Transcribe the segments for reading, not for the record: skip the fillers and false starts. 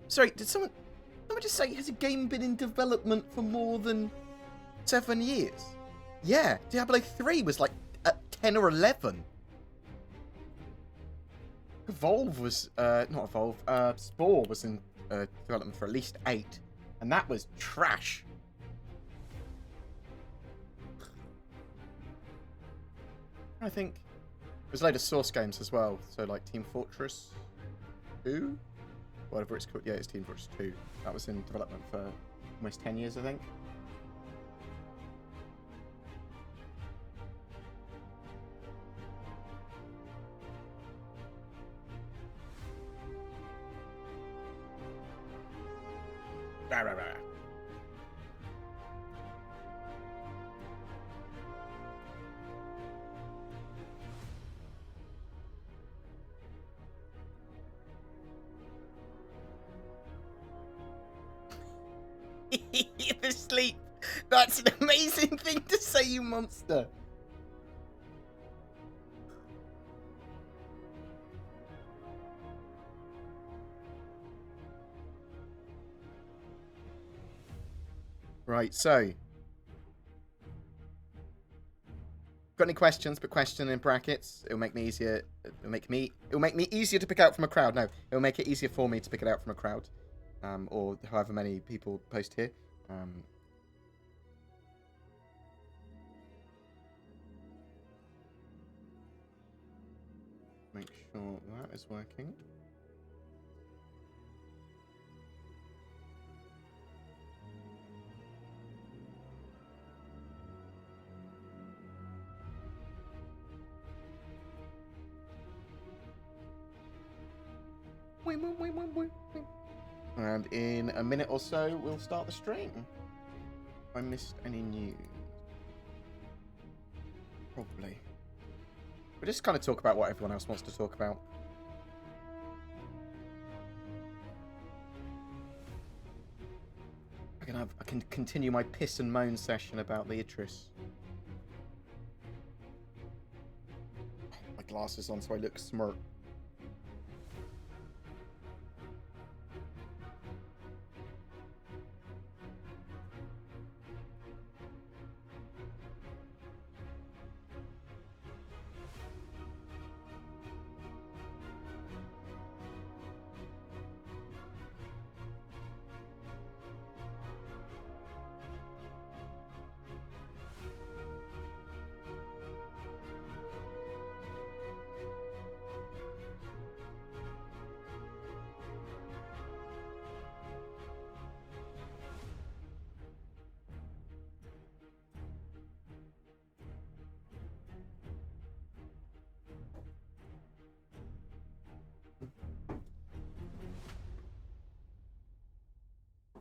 Sorry, did someone just say, has a game been in development for more than 7 years? Yeah, Diablo 3 was like at 10 or 11. Evolve was, not Evolve, Spore was in development for at least 8. And that was trash. I think there's a load of Source games as well. So like Team Fortress 2? Whatever it's called. Yeah, it's Team Fortress 2. That was in development for almost 10 years, I think. Right. You're asleep. That's an amazing thing to say, you monster. Right, so. Got any questions? Put question in brackets. It'll make me easier. It'll make me easier to pick out from a crowd. No, it'll make it easier for me to pick it out from a crowd. Or however many people post here. Make sure that is working. And in a minute or so, we'll start the stream. If I missed any news. Probably. We'll just kind of talk about what everyone else wants to talk about. I can continue my piss and moan session about the Idris. My glasses on so I look smart.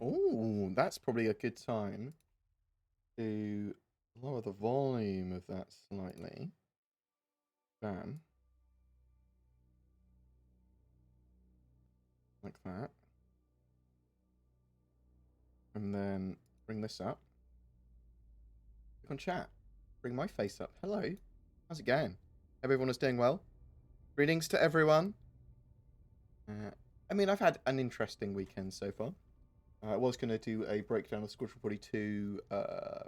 Oh, that's probably a good time to lower the volume of that slightly. Bam. Like that. And then bring this up. Click on chat. Bring my face up. Hello. How's it going? Everyone is doing well? Greetings to everyone. I mean, I've had an interesting weekend so far. I was going to do a breakdown of Squadron 42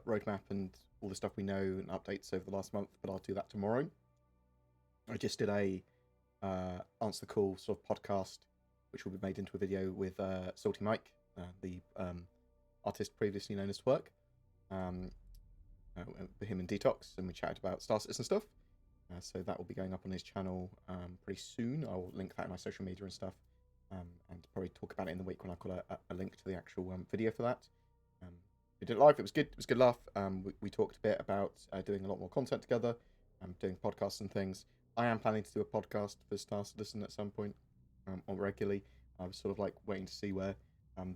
roadmap and all the stuff we know and updates over the last month, but I'll do that tomorrow. I just did a Answer the Call sort of podcast, which will be made into a video with Salty Mike, the artist previously known as Twerk, for him and Detox, and we chatted about Star Citizen stuff. So that will be going up on his channel pretty soon. I'll link that in my social media and stuff. And probably talk about it in the week when I've got a link to the actual video for that. We did it live. It was good. It was a good laugh. We talked a bit about doing a lot more content together, doing podcasts and things. I am planning to do a podcast for Star Citizen at some point, on regularly. I was sort of like waiting to see where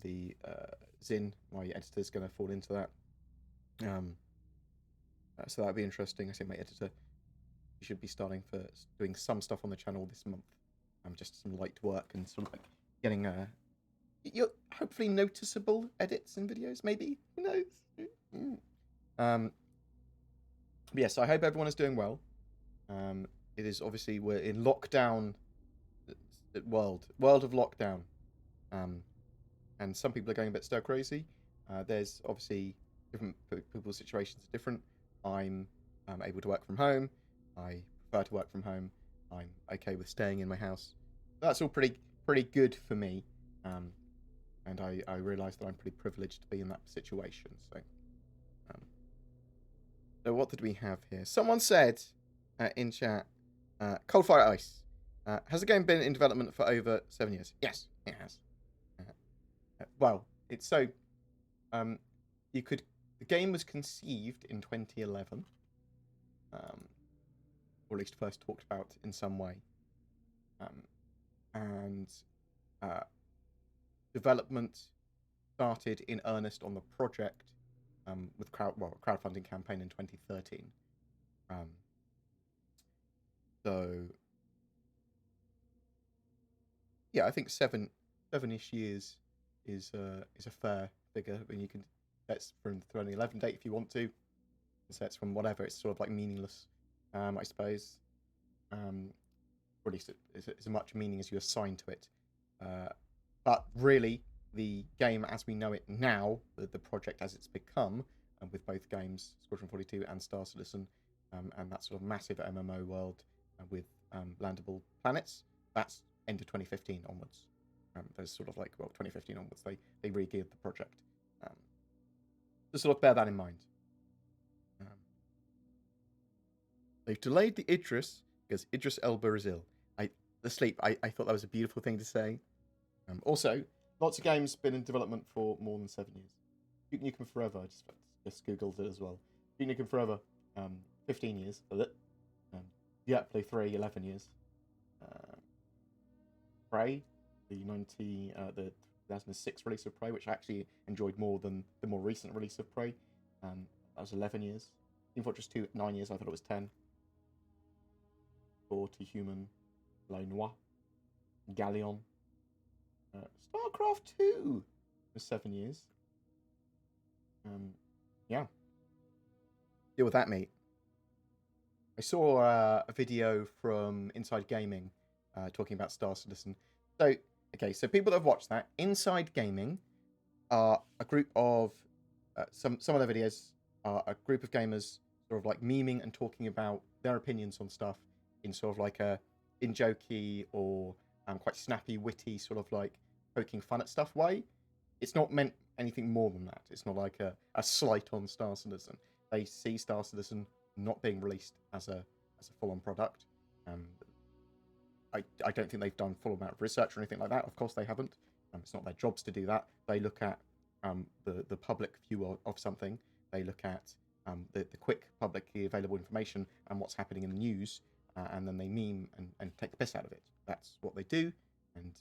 the Zin, my editor, is going to fall into that. So that'd be interesting. I think my editor, he should be starting for doing some stuff on the channel this month. Just some light work and sort of like getting your hopefully noticeable edits in videos, maybe. Who knows? But yeah, so I hope everyone is doing well. It is obviously we're in lockdown world of lockdown. And some people are going a bit stir crazy. There's obviously different people's situations are different. I'm able to work from home. I prefer to work from home. I'm okay with staying in my house. That's all pretty good for me. And I realise that I'm pretty privileged to be in that situation. So what did we have here? Someone said in chat, Coldfire Ice. Has the game been in development for over 7 years? Yes, it has. Well, it's so you could. The game was conceived in 2011, or at least first talked about in some way, and development started in earnest on the project with crowdfunding campaign in 2013. So yeah, I think seven-ish years is a fair figure. When you can, that's from 2011 date if you want to. So it's from whatever. It's sort of like meaningless, I suppose. Or at least it's as much meaning as you assign to it. But really, the game as we know it now, the project as it's become, with both games, Squadron 42 and Star Citizen, and that sort of massive MMO world with landable planets, that's end of 2015 onwards. There's sort of like, well, 2015 onwards, they re-geared the project. So sort of bear that in mind. They've delayed the Idris because Idris Elba is ill. I thought that was a beautiful thing to say. Also, lots of games been in development for more than 7 years. Duke Nukem Forever, I just googled it as well. Duke Nukem Forever, 15 years. Diablo 3, 11 years. Prey, the 2006 release of Prey, which I actually enjoyed more than the more recent release of Prey. That was 11 years. Team Fortress 2, 9 years. I thought it was 10. To Human, La Noire, Galleon, StarCraft 2 for 7 years. Yeah. Deal with that, mate. I saw a video from Inside Gaming talking about Star Citizen. So people that have watched that, Inside Gaming are a group of some of their videos are a group of gamers sort of like memeing and talking about their opinions on stuff in sort of like a in jokey or quite snappy, witty, sort of like poking fun at stuff way. It's not meant anything more than that. It's not like a slight on Star Citizen. They see Star Citizen not being released as a full-on product. I don't think they've done full amount of research or anything like that. Of course they haven't. It's not their jobs to do that. They look at the public view of something. They look at the quick publicly available information and what's happening in the news, and then they meme and take the piss out of it. That's what they do, and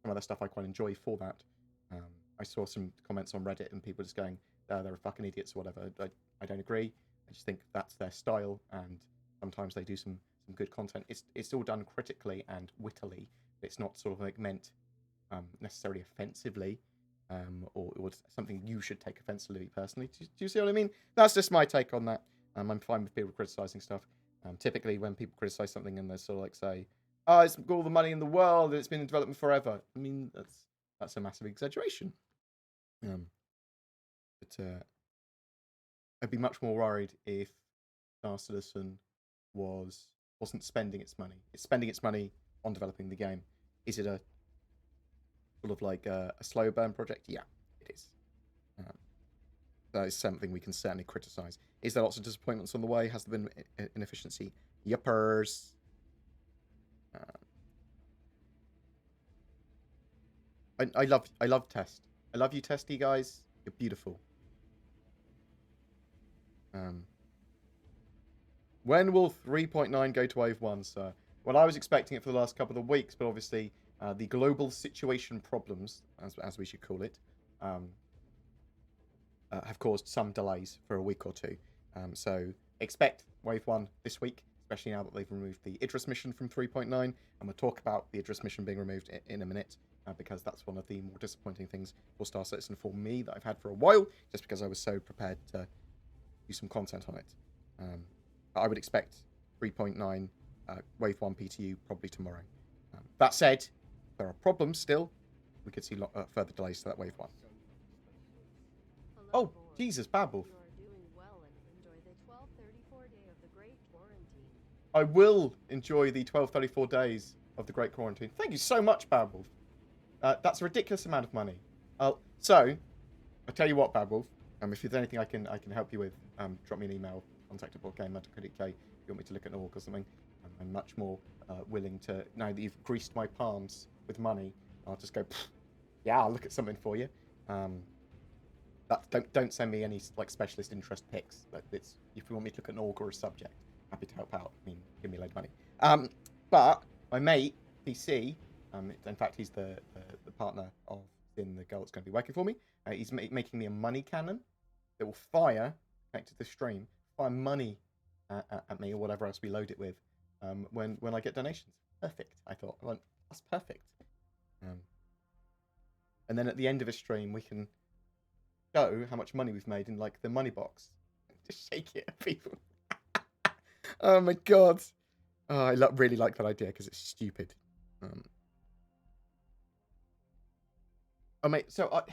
some other stuff I quite enjoy for that. I saw some comments on Reddit and people just going, they're fucking idiots or whatever. I don't agree. I just think that's their style, and sometimes they do some good content. It's all done critically and wittily. It's not sort of like meant necessarily offensively, or something you should take offensively personally. Do you see what I mean? That's just my take on that. I'm fine with people criticizing stuff. Typically, when people criticize something and they sort of like say, "Oh, it's got all the money in the world and it's been in development forever," I mean, that's a massive exaggeration. But I'd be much more worried if Star Citizen wasn't spending its money. It's spending its money on developing the game. Is it a sort of like a slow burn project? Yeah, it is. That is something we can certainly criticize. Is there lots of disappointments on the way? Has there been inefficiency? Yuppers. I love Test. I love you, Testy guys. You're beautiful. When will 3.9 go to Wave 1, sir? Well, I was expecting it for the last couple of weeks, but obviously the global situation problems, as we should call it, have caused some delays for a week or two. So expect Wave 1 this week, especially now that they've removed the Idris mission from 3.9. And we'll talk about the Idris mission being removed in a minute, because that's one of the more disappointing things for Star Citizen for me that I've had for a while, just because I was so prepared to do some content on it. I would expect 3.9 Wave 1 PTU probably tomorrow. That said, there are problems still. we could see further delays to that wave 1. Oh, Jesus, Babble. I will enjoy the 1234 days of the Great Quarantine. Thank you so much, Babble. That's a ridiculous amount of money. So, I'll tell you what, Babble. If there's anything I can help you with, drop me an email, contact@boardgame.co.uk if you want me to look at an org or something. I'm much more willing to, now that you've greased my palms with money, I'll just go, yeah, I'll look at something for you. Don't send me any like specialist interest picks. If you want me to look at an org or a subject, happy to help out. I mean, give me a load of money. But my mate, PC, in fact, he's the partner of the girl that's going to be working for me. He's making me a money cannon that will fire, connected to the stream, fire money at me or whatever else we load it with when I get donations. Perfect, I thought. I went, that's perfect. And then at the end of a stream, we can show how much money we've made in like the money box. Just shake it at people. Oh my god. Oh, I really like that idea because it's stupid. Oh mate, so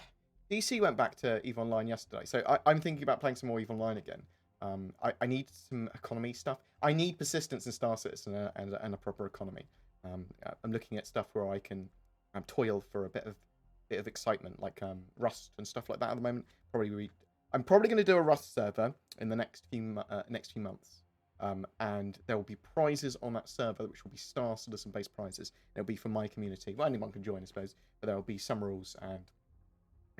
DC went back to EVE Online yesterday, so I'm thinking about playing some more EVE Online again. I need some economy stuff. I need persistence and Star Citizen and a proper economy. I'm looking at stuff where I can toil for a bit of excitement, like Rust and stuff like that at the moment. I'm probably going to do a Rust server in the next few months. And there will be prizes on that server, which will be Star Citizen based prizes. It'll be for my community. Well, anyone can join, I suppose, but there will be some rules and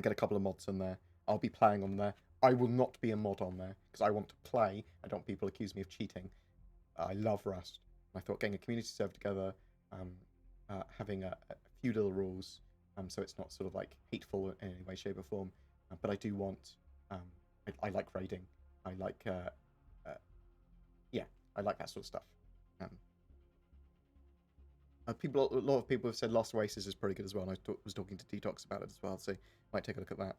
get a couple of mods on there. I'll be playing on there. I will not be a mod on there because I want to play. I don't want people accuse me of cheating. I love Rust. I thought getting a community server together, having a few little rules, so it's not sort of like hateful in any way, shape, or form. But I do want. I like raiding. I like. I like that sort of stuff. A lot of people have said Lost Oasis is pretty good as well, and I was talking to Detox about it as well, so might take a look at that.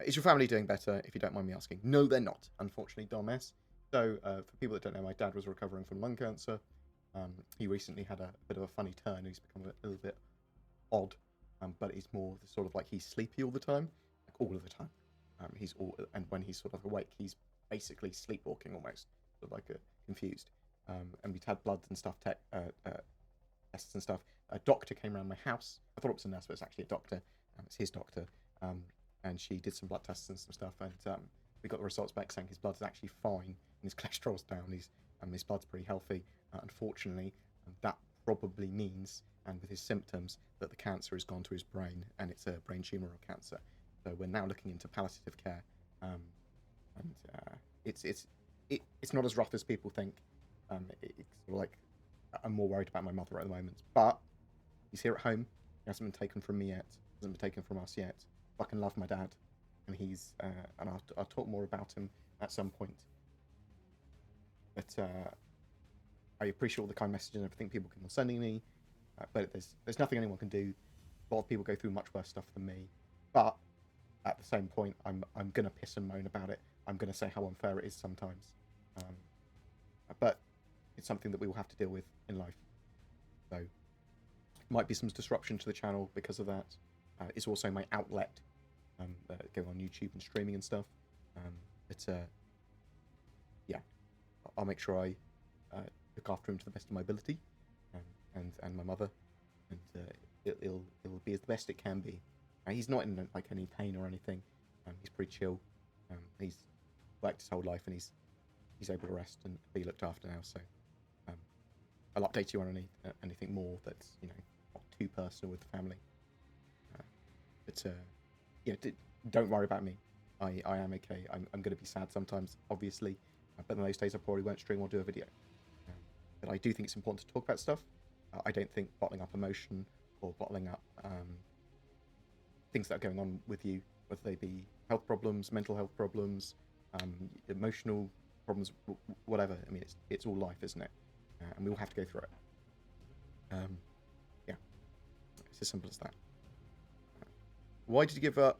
Is your family doing better, if you don't mind me asking? No, they're not, unfortunately, Dom-S. So, for people that don't know, my dad was recovering from lung cancer. He recently had a bit of a funny turn. He's become a little bit odd, but he's more sort of like he's sleepy all the time, like all of the time. And when he's sort of awake, he's basically sleepwalking almost, sort of like confused. And we'd had blood and stuff, tests and stuff. A doctor came around my house. I thought it was a nurse, but it's actually a doctor. It's his doctor. And she did some blood tests and some stuff. And we got the results back saying his blood's actually fine and his cholesterol's down. His blood's pretty healthy. Unfortunately, that probably means, and with his symptoms, that the cancer has gone to his brain and it's a brain tumoral cancer. So we're now looking into palliative care. It's not as rough as people think. It's sort of like I'm more worried about my mother at the moment, but he's here at home. He hasn't been taken from me yet. Hasn't been taken from us yet. Fucking love my dad, and he's and I'll talk more about him at some point. But I appreciate all the kind messages and everything people keep on sending me. But there's nothing anyone can do. A lot of people go through much worse stuff than me. But at the same point, I'm gonna piss and moan about it. I'm gonna say how unfair it is sometimes. But it's something that we will have to deal with in life. So might be some disruption to the channel because of that. It's also my outlet, going on YouTube and streaming and stuff. Yeah, I'll make sure I look after him to the best of my ability, and my mother, and it'll be as the best it can be. He's not in like any pain or anything. He's pretty chill. He's worked his whole life and he's able to rest and be looked after now. So I'll update you on anything more that's not too personal with the family. Don't worry about me. I am okay. I'm going to be sad sometimes, obviously, but in those days I probably won't stream or do a video. But I do think it's important to talk about stuff. I don't think bottling up emotion or bottling up things that are going on with you, whether they be health problems, mental health problems, emotional problems, whatever. I mean, it's all life, isn't it? And we all have to go through it. Yeah, it's as simple as that. Why did you give up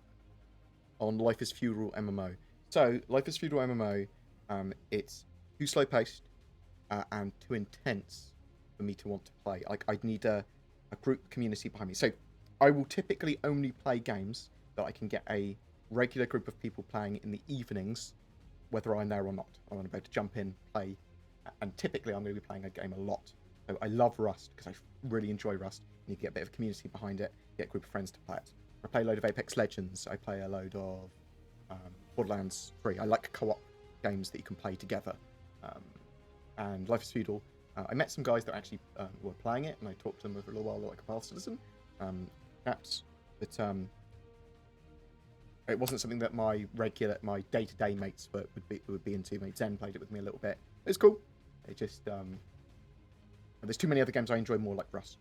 on Life is Feudal MMO? So, Life is Feudal MMO, it's too slow-paced and too intense for me to want to play. Like, I'd need a group community behind me. So, I will typically only play games that I can get a regular group of people playing in the evenings, whether I'm there or not. I want to be able to jump in, play, and typically I'm going to be playing a game a lot. So I love Rust because I really enjoy Rust. You get a bit of community behind it, get a group of friends to play it. I play a load of Apex Legends. I play a load of Borderlands 3. I like co-op games that you can play together. And Life is Feudal. I met some guys that actually were playing it, and I talked to them for a little while like a past citizen. Chaps, but it wasn't something that my day-to-day mates would be into. Mate Zen played it with me a little bit. It was cool. It just there's too many other games I enjoy more, like Rust.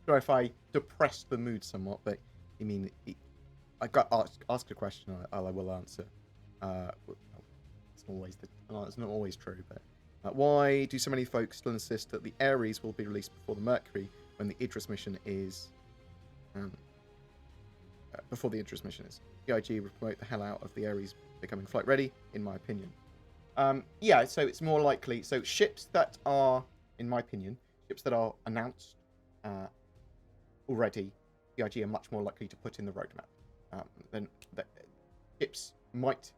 Sorry if I depressed the mood somewhat, but I mean, I got asked a question, I will answer. It's not always true, but why do so many folks still insist that the Ares will be released before the Mercury when the Idris mission is? Before the Idris mission is, CIG will promote the hell out of the Ares becoming flight ready, in my opinion. Yeah, so it's more likely. So ships that are, in my opinion, ships that are announced already, CIG are much more likely to put in the roadmap. Then ships might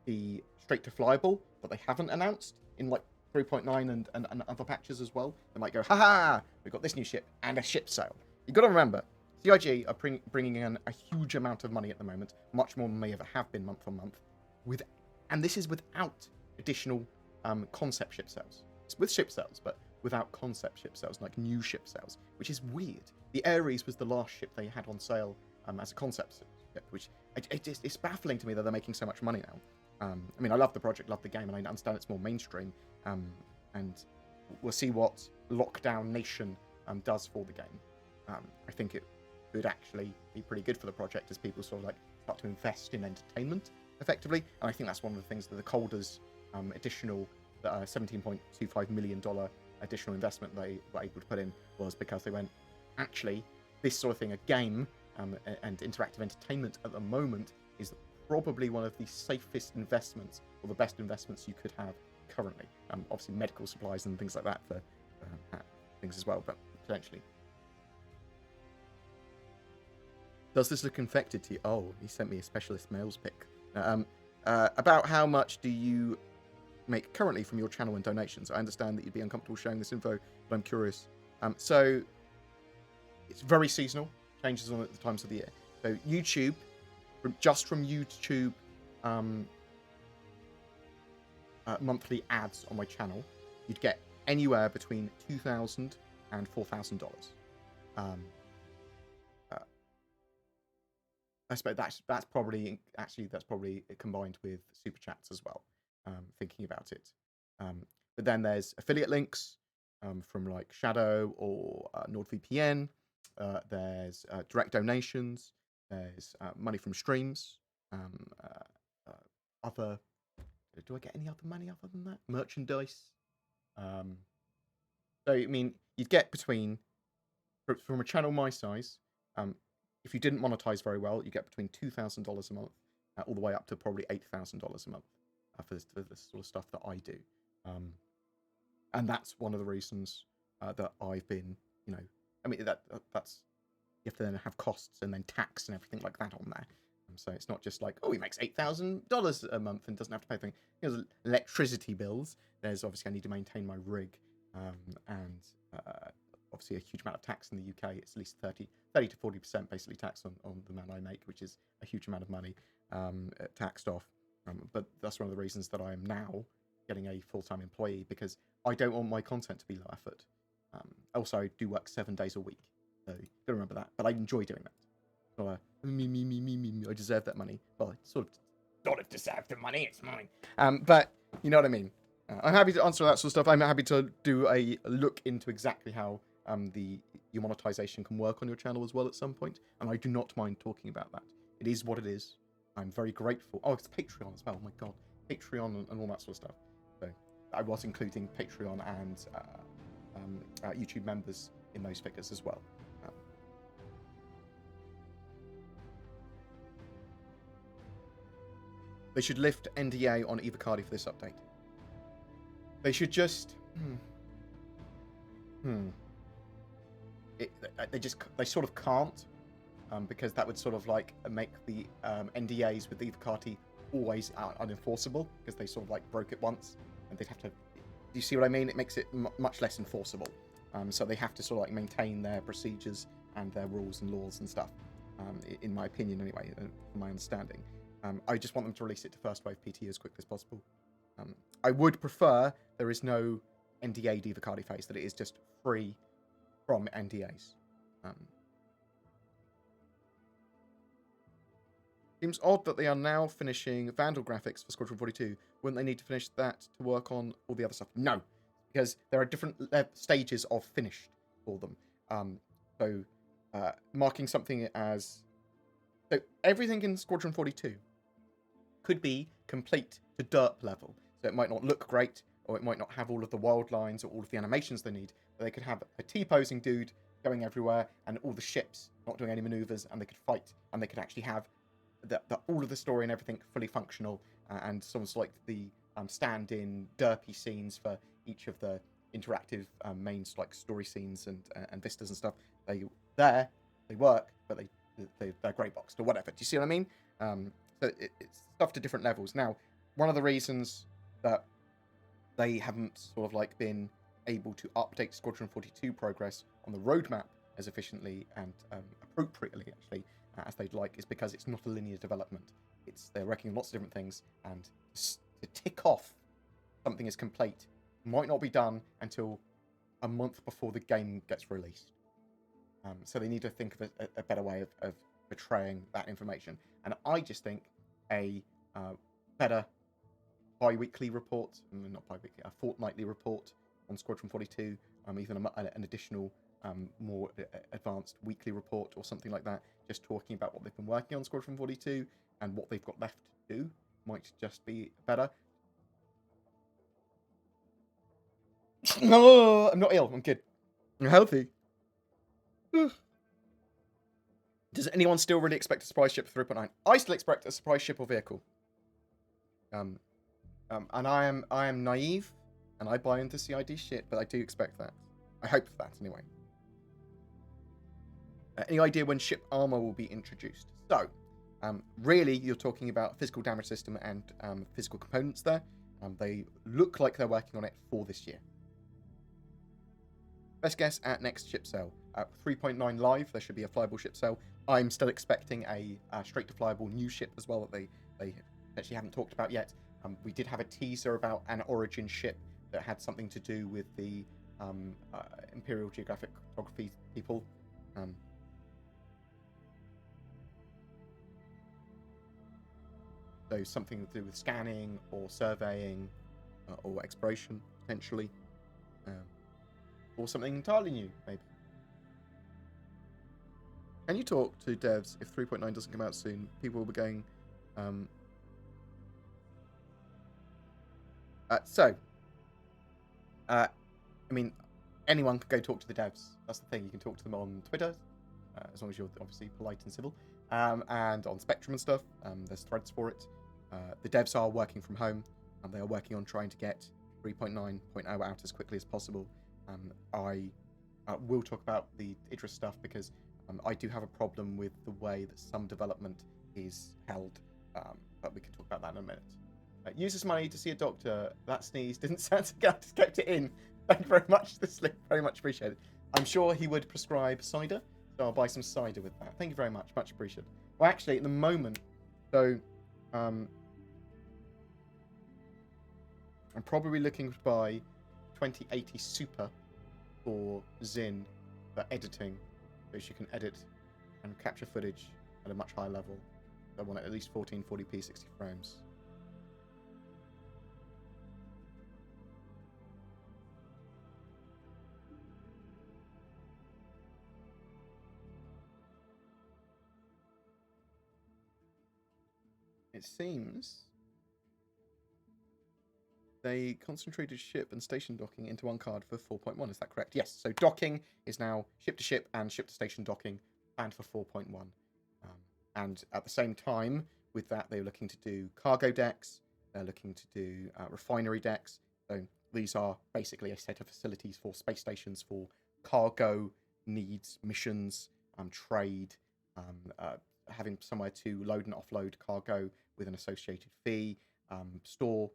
be straight to flyable, but they haven't announced in like 3.9 and other patches as well. They might go, haha, we've got this new ship and a ship sale. You've got to remember, CIG are bringing in a huge amount of money at the moment, much more than they ever have been month on month, and this is without additional concept ship sales. It's with ship sales, but without concept ship sales, like new ship sales, which is weird. The Ares was the last ship they had on sale as a concept ship, which it's baffling to me that they're making so much money now. I mean, I love the project, love the game, and I understand it's more mainstream, and we'll see what Lockdown Nation does for the game. I think it would actually be pretty good for the project as people sort of like start to invest in entertainment effectively, and I think that's one of the things that the Colders additional $17.25 million additional investment they were able to put in was because they went, actually, this sort of thing, a game and interactive entertainment at the moment is probably one of the safest investments or the best investments you could have currently. Obviously medical supplies and things like that for things as well, but potentially. Does this look infected to you? Oh, he sent me a specialist mails pic. About how much do you make currently from your channel and donations? I understand that you'd be uncomfortable sharing this info, but I'm curious. So it's very seasonal, changes on at the times of the year. So YouTube, just from YouTube monthly ads on my channel, you'd get anywhere between $2,000 and $4,000. I suppose that's probably combined with super chats as well. Thinking about it, but then there's affiliate links from like Shadow or NordVPN. There's direct donations. There's money from streams. Other. Do I get any other money other than that? Merchandise. So I mean, you'd get between from a channel my size. If you didn't monetize very well, you get between $2,000 a month, all the way up to probably $8,000 a month for this sort of stuff that I do. And that's one of the reasons that I've been, I mean, that's you have to then have costs and then tax and everything like that on there. So it's not just like, oh, he makes $8,000 a month and doesn't have to pay things. There's electricity bills. There's obviously I need to maintain my rig, and obviously a huge amount of tax in the UK. It's at least 30 to 40% basically tax on the amount I make, which is a huge amount of money taxed off. But that's one of the reasons that I am now getting a full-time employee, because I don't want my content to be low effort. Also, I do work 7 days a week, so you gotta remember that. But I enjoy doing that. It's not a me. I deserve that money. Well, I sort of deserve the money. It's mine. But you know what I mean. I'm happy to answer that sort of stuff. I'm happy to do a look into exactly how your monetization can work on your channel as well at some point, and I do not mind talking about that. It is what it is. I'm very grateful. Oh, it's Patreon as well. Oh my god, Patreon and all that sort of stuff. So I was including Patreon and YouTube members in those figures as well. They should lift NDA on EVOCATI for this update. They should just... They sort of can't, because that would sort of like make the NDAs with the EVOCATI always unenforceable, because they sort of like broke it once, and they'd have to. Do you see what I mean? It makes it much less enforceable. So they have to sort of like maintain their procedures and their rules and laws and stuff. In my opinion, anyway, from my understanding, I just want them to release it to first wave PT as quickly as possible. I would prefer there is no NDA EVOCATI phase; that it is just free from NDAs. Seems odd that they are now finishing Vandal graphics for Squadron 42. Wouldn't they need to finish that to work on all the other stuff? No, because there are different stages of finished for them. Marking something as... So everything in Squadron 42 could be complete to derp level. So it might not look great, or it might not have all of the wild lines or all of the animations they need, but they could have a T-posing dude going everywhere and all the ships not doing any maneuvers, and they could fight, and they could actually have all of the story and everything fully functional, and almost like the stand-in derpy scenes for each of the interactive main like story scenes and vistas and stuff. They work, but they're grey boxed or whatever. Do you see what I mean? So it's stuff to different levels. Now, one of the reasons that they haven't sort of like been able to update Squadron 42 progress on the roadmap as efficiently and appropriately, actually, as they'd like, is because it's not a linear development. They're working on lots of different things, and to tick off something is complete might not be done until a month before the game gets released. So they need to think of a better way of portraying that information. And I just think a better bi-weekly report, not bi-weekly, a fortnightly report on Squadron 42, even an additional more advanced weekly report or something like that, just talking about what they've been working on Squadron 42 and what they've got left to do, might just be better. No, I'm not ill. I'm good. I'm healthy. Does anyone still really expect a surprise ship for 3.9? I still expect a surprise ship or vehicle. And I am naive, and I buy into CID shit, but I do expect that. I hope for that anyway. Any idea when ship armor will be introduced? So, really, you're talking about physical damage system and physical components there. They look like they're working on it for this year. Best guess at next ship sale. 3.9 live, there should be a flyable ship sale. I'm still expecting a straight to flyable new ship as well that they actually haven't talked about yet. We did have a teaser about an origin ship that had something to do with the Imperial Geographic Photography people. So something to do with scanning or surveying or exploration, potentially. Or something entirely new, maybe. Can you talk to devs if 3.9 doesn't come out soon? People will be going... I mean, anyone can go talk to the devs. That's the thing. You can talk to them on Twitter, as long as you're obviously polite and civil, and on Spectrum and stuff. There's threads for it. The devs are working from home, and they are working on trying to get 3.9.0 out as quickly as possible. I will talk about the Idris stuff because I do have a problem with the way that some development is held, but we can talk about that in a minute. Uses money to see a doctor. That sneeze didn't sound so good. I just kept it in. Thank you very much, Slip. Very much appreciated. I'm sure he would prescribe cider, so I'll buy some cider with that. Thank you very much. Much appreciated. Well, actually, at the moment, so I'm probably looking to buy 2080 Super for Zin for editing, so she can edit and capture footage at a much higher level. I want it at least 1440p 60 frames. It seems they concentrated ship and station docking into one card for 4.1. Is that correct? Yes. So docking is now ship to ship and ship to station docking planned for 4.1. And at the same time, with that, they're looking to do cargo decks. They're looking to do refinery decks. So these are basically a set of facilities for space stations for cargo needs, missions, trade, having somewhere to load and offload cargo with an associated fee, store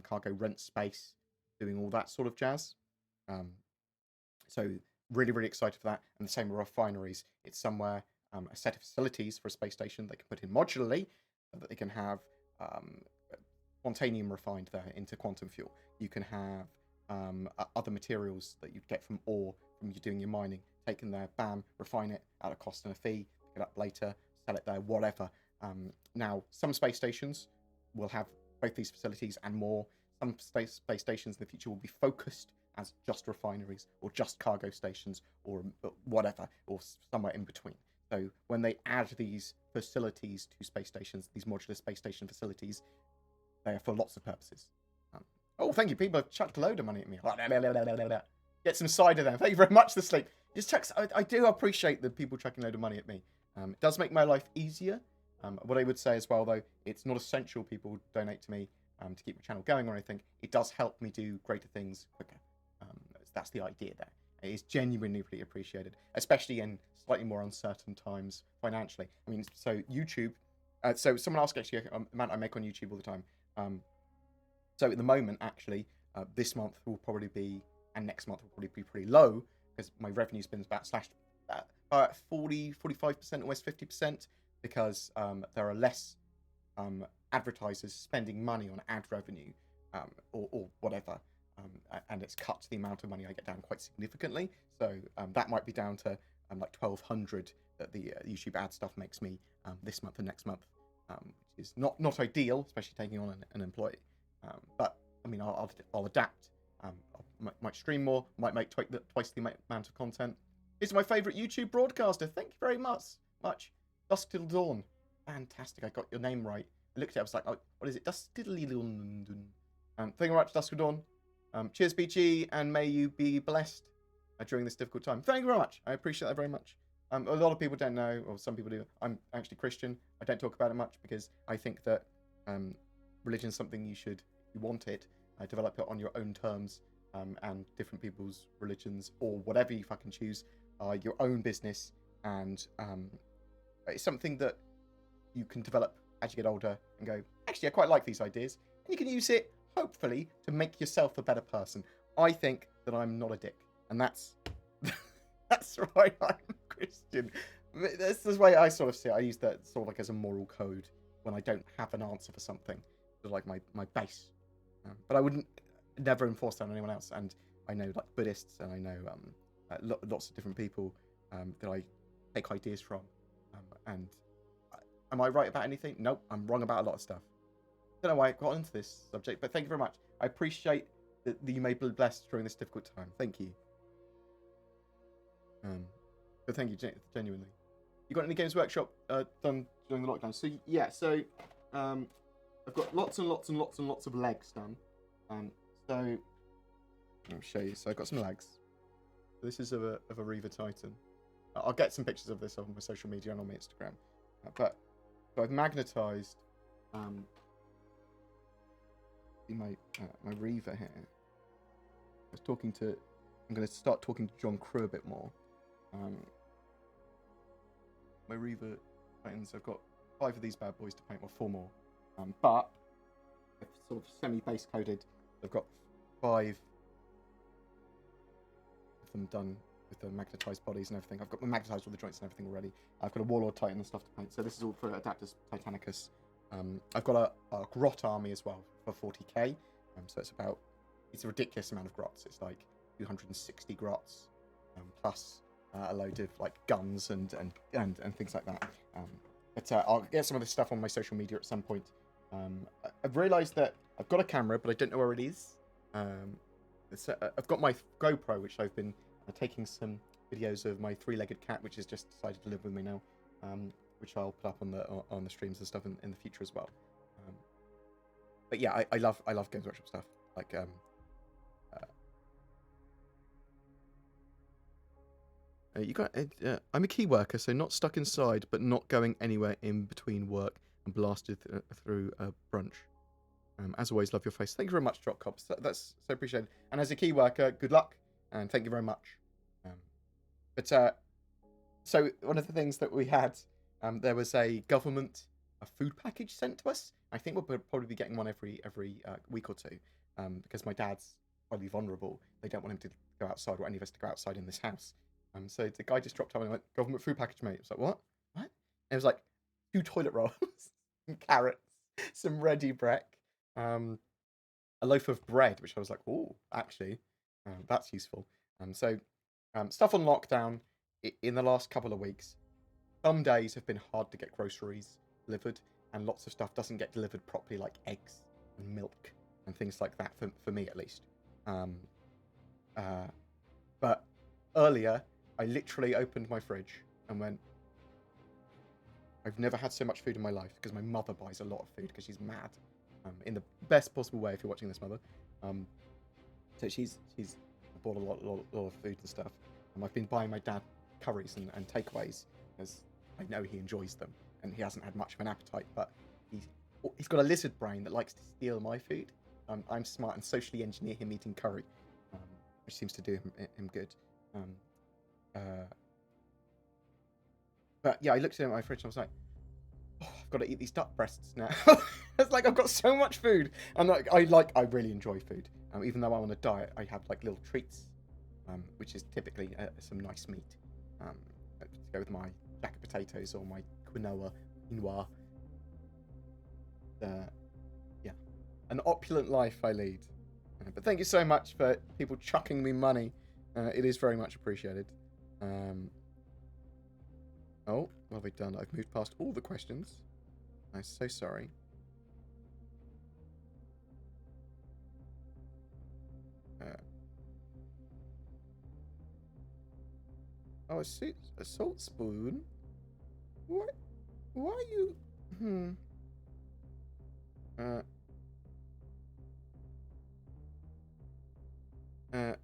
cargo, rent space, doing all that sort of jazz. So really, really excited for that. And the same with refineries. It's somewhere, a set of facilities for a space station they can put in modularly, so that they can have quantanium refined there into quantum fuel. You can have other materials that you'd get from ore from you doing your mining, taken there, bam, refine it at a cost and a fee, pick it up later, sell it there, whatever. Now, some space stations will have both these facilities and more. Some space stations in the future will be focused as just refineries or just cargo stations or whatever, or somewhere in between. So when they add these facilities to space stations, these modular space station facilities, they are for lots of purposes. Oh, thank you. People have chucked a load of money at me. Get some cider then. Thank you very much, The Sleep. Just chucks, I do appreciate the people chucking a load of money at me. It does make my life easier. What I would say as well, though, it's not essential people donate to me to keep my channel going or anything. It does help me do greater things quicker. That's the idea there. It is genuinely really appreciated, especially in slightly more uncertain times financially. I mean, so YouTube. So someone asked actually the amount I make on YouTube all the time. So at the moment, actually, this month will probably be, and next month will probably be pretty low because my revenue's been about slashed 40, 45%, almost 50%, because there are less advertisers spending money on ad revenue or whatever. And it's cut the amount of money I get down quite significantly. So that might be down to like 1,200 that the YouTube ad stuff makes me this month and next month, which is not ideal, especially taking on an employee. But I mean, I'll adapt. I might stream more. Might make twice the amount of content. This is my favourite YouTube broadcaster. Thank you very much. Dusk Till Dawn. Fantastic. I got your name right. I looked at it. I was like, oh, what is it? Dusk Till Dawn. Thank you very much, Dusk Till Dawn. Cheers, BG, and may you be blessed during this difficult time. Thank you very much. I appreciate that very much. A lot of people don't know, or some people do. I'm actually Christian. I don't talk about it much because I think that religion is something you want it, develop it on your own terms, and different people's religions or whatever you fucking choose are your own business, and it's something that you can develop as you get older and go, actually, I quite like these ideas, and you can use it hopefully to make yourself a better person. I think that I'm not a dick, and that's why I'm Christian. This is the way I sort of see it. I use that sort of like as a moral code when I don't have an answer for something, sort of like my base. But I wouldn't never enforce that on anyone else. And I know like Buddhists, and I know lots of different people that I take ideas from. And am I right about anything? Nope, I'm wrong about a lot of stuff. Don't know why I got into this subject, but thank you very much. I appreciate that you may be blessed during this difficult time. Thank you. But thank you, genuinely. You got any Games Workshop done during the lockdown? So yeah, so I've got lots and lots and lots and lots of legs done. So let me show you. So I've got some legs. This is of a Reaver Titan. I'll get some pictures of this on my social media and on my Instagram. But so I've magnetized my Reaver here. I'm going to start talking to John Crew a bit more. My Reaver Titans, I've got 5 of these bad boys to paint, or 4 more. But I've sort of semi-base coded. I've got 5 of them done with the magnetized bodies and everything. I've got magnetized all the joints and everything already. I've got a Warlord Titan and stuff to paint. So this is all for Adapters Titanicus. I've got a grot army as well for 40k. So it's a ridiculous amount of grots. It's like 260 grots, plus a load of like guns and things like that. But I'll get some of this stuff on my social media at some point. I've realised that I've got a camera, but I don't know where it is. I've got my GoPro, which I've been taking some videos of my 3-legged cat, which has just decided to live with me now, which I'll put up on the streams and stuff in the future as well. But yeah, I love Games Workshop stuff. Like you got. I'm a key worker, so not stuck inside, but not going anywhere in between work and blasted through a brunch. As always, love your face. Thank you very much, Drop Cops. That's so appreciated. And as a key worker, good luck and thank you very much. So one of the things that we had, there was a food package sent to us. I think we'll probably be getting one every week or two, because my dad's highly vulnerable. They don't want him to go outside or any of us to go outside in this house. So the guy just dropped up and went, "Government food package, mate." I was like, "What? What?" And it was like 2 toilet rolls, some carrots, some ready breck, a loaf of bread, which I was like, "Oh, actually, that's useful." So stuff on lockdown in the last couple of weeks. Some days have been hard to get groceries delivered, and lots of stuff doesn't get delivered properly, like eggs and milk and things like that, for me at least. But earlier, I literally opened my fridge and went, I've never had so much food in my life, because my mother buys a lot of food because she's mad, in the best possible way if you're watching this, mother. So she's bought a lot of food and stuff. I've been buying my dad curries and takeaways, because I know he enjoys them, and he hasn't had much of an appetite, but he's got a lizard brain that likes to steal my food. I'm smart and socially engineer him eating curry, which seems to do him good. But yeah, I looked at my fridge and I was like, "Oh, I've got to eat these duck breasts now." It's like I've got so much food, and I really enjoy food. Even though I'm on a diet, I have like little treats, which is typically some nice meat, to go with my jacket potatoes or my quinoa. Yeah, an opulent life I lead. But thank you so much for people chucking me money. It is very much appreciated. Oh, what have I done? I've moved past all the questions. I'm so sorry. Oh, a salt spoon? What? Why are you...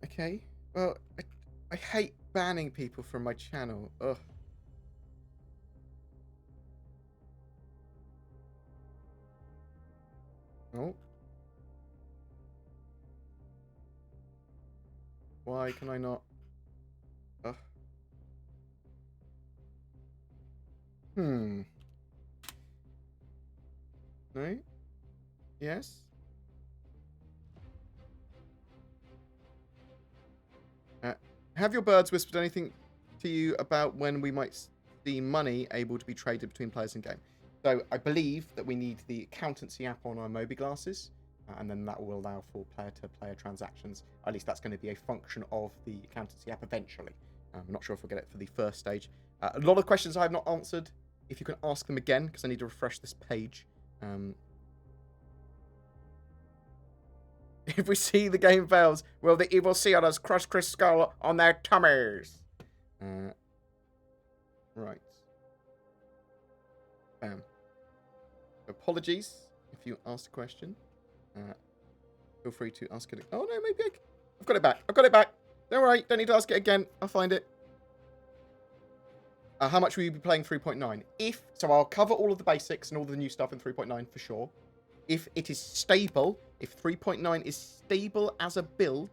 Okay. Well, I hate banning people from my channel. Ugh. Oh. Why can I not? Ugh. No? Yes? Have your birds whispered anything to you about when we might see money able to be traded between players in game? So I believe that we need the accountancy app on our Moby glasses, and then that will allow for player-to-player transactions. At least that's going to be a function of the accountancy app eventually. I'm not sure if we'll get it for the first stage. A lot of questions I have not answered. If you can ask them again, because I need to refresh this page. If we see the game fails, will the evil sea otters crush Chris' skull on their tummies? Right. Apologies if you asked a question. Feel free to ask it. Oh no, maybe I've got it back. I've got it back. Don't worry, don't need to ask it again. I'll find it. How much will you be playing 3.9? So I'll cover all of the basics and all the new stuff in 3.9 for sure. If it is stable, if 3.9 is stable as a build,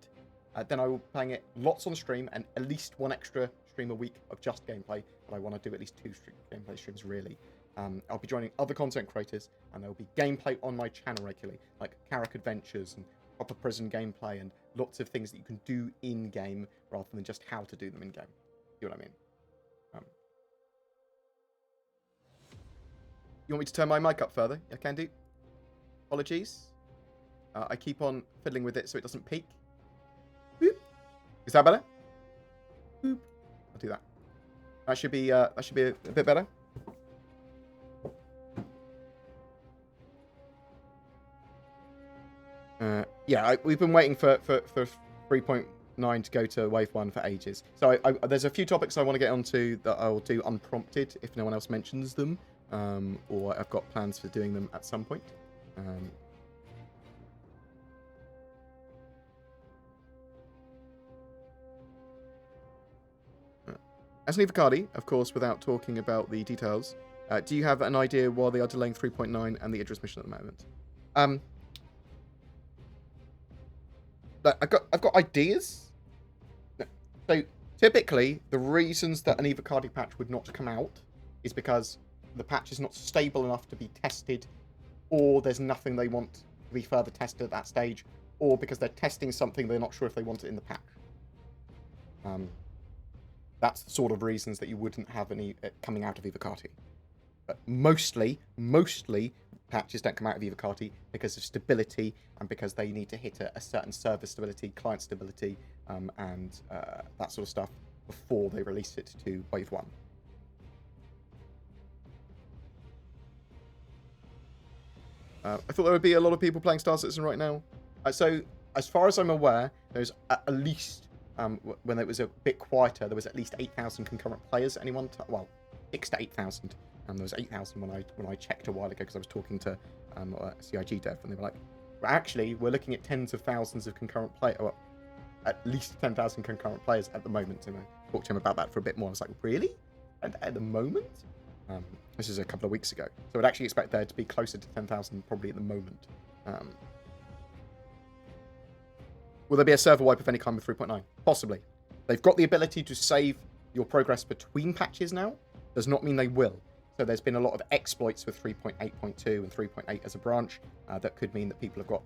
then I will be playing it lots on stream and at least one extra stream a week of just gameplay. But I want to do at least 2 gameplay streams, really. I'll be joining other content creators, and there will be gameplay on my channel regularly, like Carrack Adventures and proper prison gameplay and lots of things that you can do in-game rather than just how to do them in-game. You know what I mean? You want me to turn my mic up further? I can do. Apologies. I keep on fiddling with it so it doesn't peak. Boop. Is that better? Boop. I'll do that. That should be a bit better. Yeah, we've been waiting for 3.9 to go to Wave 1 for ages. So there's a few topics I want to get onto that I will do unprompted if no one else mentions them. Or I've got plans for doing them at some point. As an EVOCATI, of course, without talking about the details, do you have an idea why they are delaying 3.9 and the Idris mission at the moment? I've got ideas. So typically, the reasons that an EVOCATI patch would not come out is because the patch is not stable enough to be tested, or there's nothing they want to be further tested at that stage, or because they're testing something they're not sure if they want it in the patch. That's the sort of reasons that you wouldn't have any coming out of EVOCATI. But mostly patches don't come out of EVOCATI because of stability and because they need to hit a certain server stability, client stability, and that sort of stuff before they release it to Wave 1. I thought there would be a lot of people playing Star Citizen right now. So, as far as I'm aware, there's at least, when it was a bit quieter, there was at least 8,000 concurrent players at any one time. Well, 6,000 to 8,000. And there was 8,000 when I checked a while ago because I was talking to a CIG dev, and they were like, well, actually, we're looking at tens of thousands of concurrent players, well, at least 10,000 concurrent players at the moment. And I talked to him about that for a bit more. I was like, really? At the moment? This is a couple of weeks ago. So I'd actually expect there to be closer to 10,000 probably at the moment. Will there be a server wipe of any kind with 3.9? Possibly. They've got the ability to save your progress between patches now. Does not mean they will. So there's been a lot of exploits with 3.8.2 and 3.8 as a branch that could mean that people have got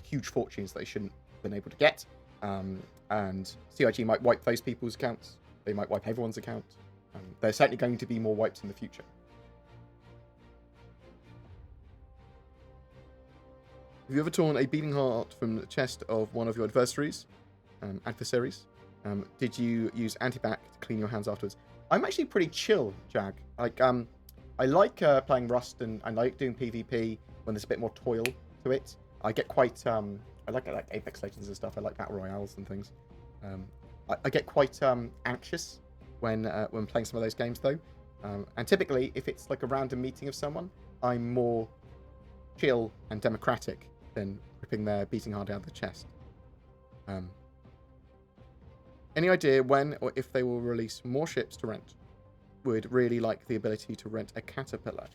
huge fortunes they shouldn't have been able to get. And CIG might wipe those people's accounts. They might wipe everyone's account. There's certainly going to be more wipes in the future. Have you ever torn a beating heart from the chest of one of your adversaries? Did you use antibac to clean your hands afterwards? I'm actually pretty chill, Jag. Like, I like playing Rust and I like doing PvP when there's a bit more toil to it. I get quite, I like Apex Legends and stuff. I like Battle Royales and things. I get quite anxious when playing some of those games, though. And typically, if it's like a random meeting of someone, I'm more chill and democratic than ripping their beating heart out of the chest. Any idea when or if they will release more ships to rent? Would really like the ability to rent a caterpillar.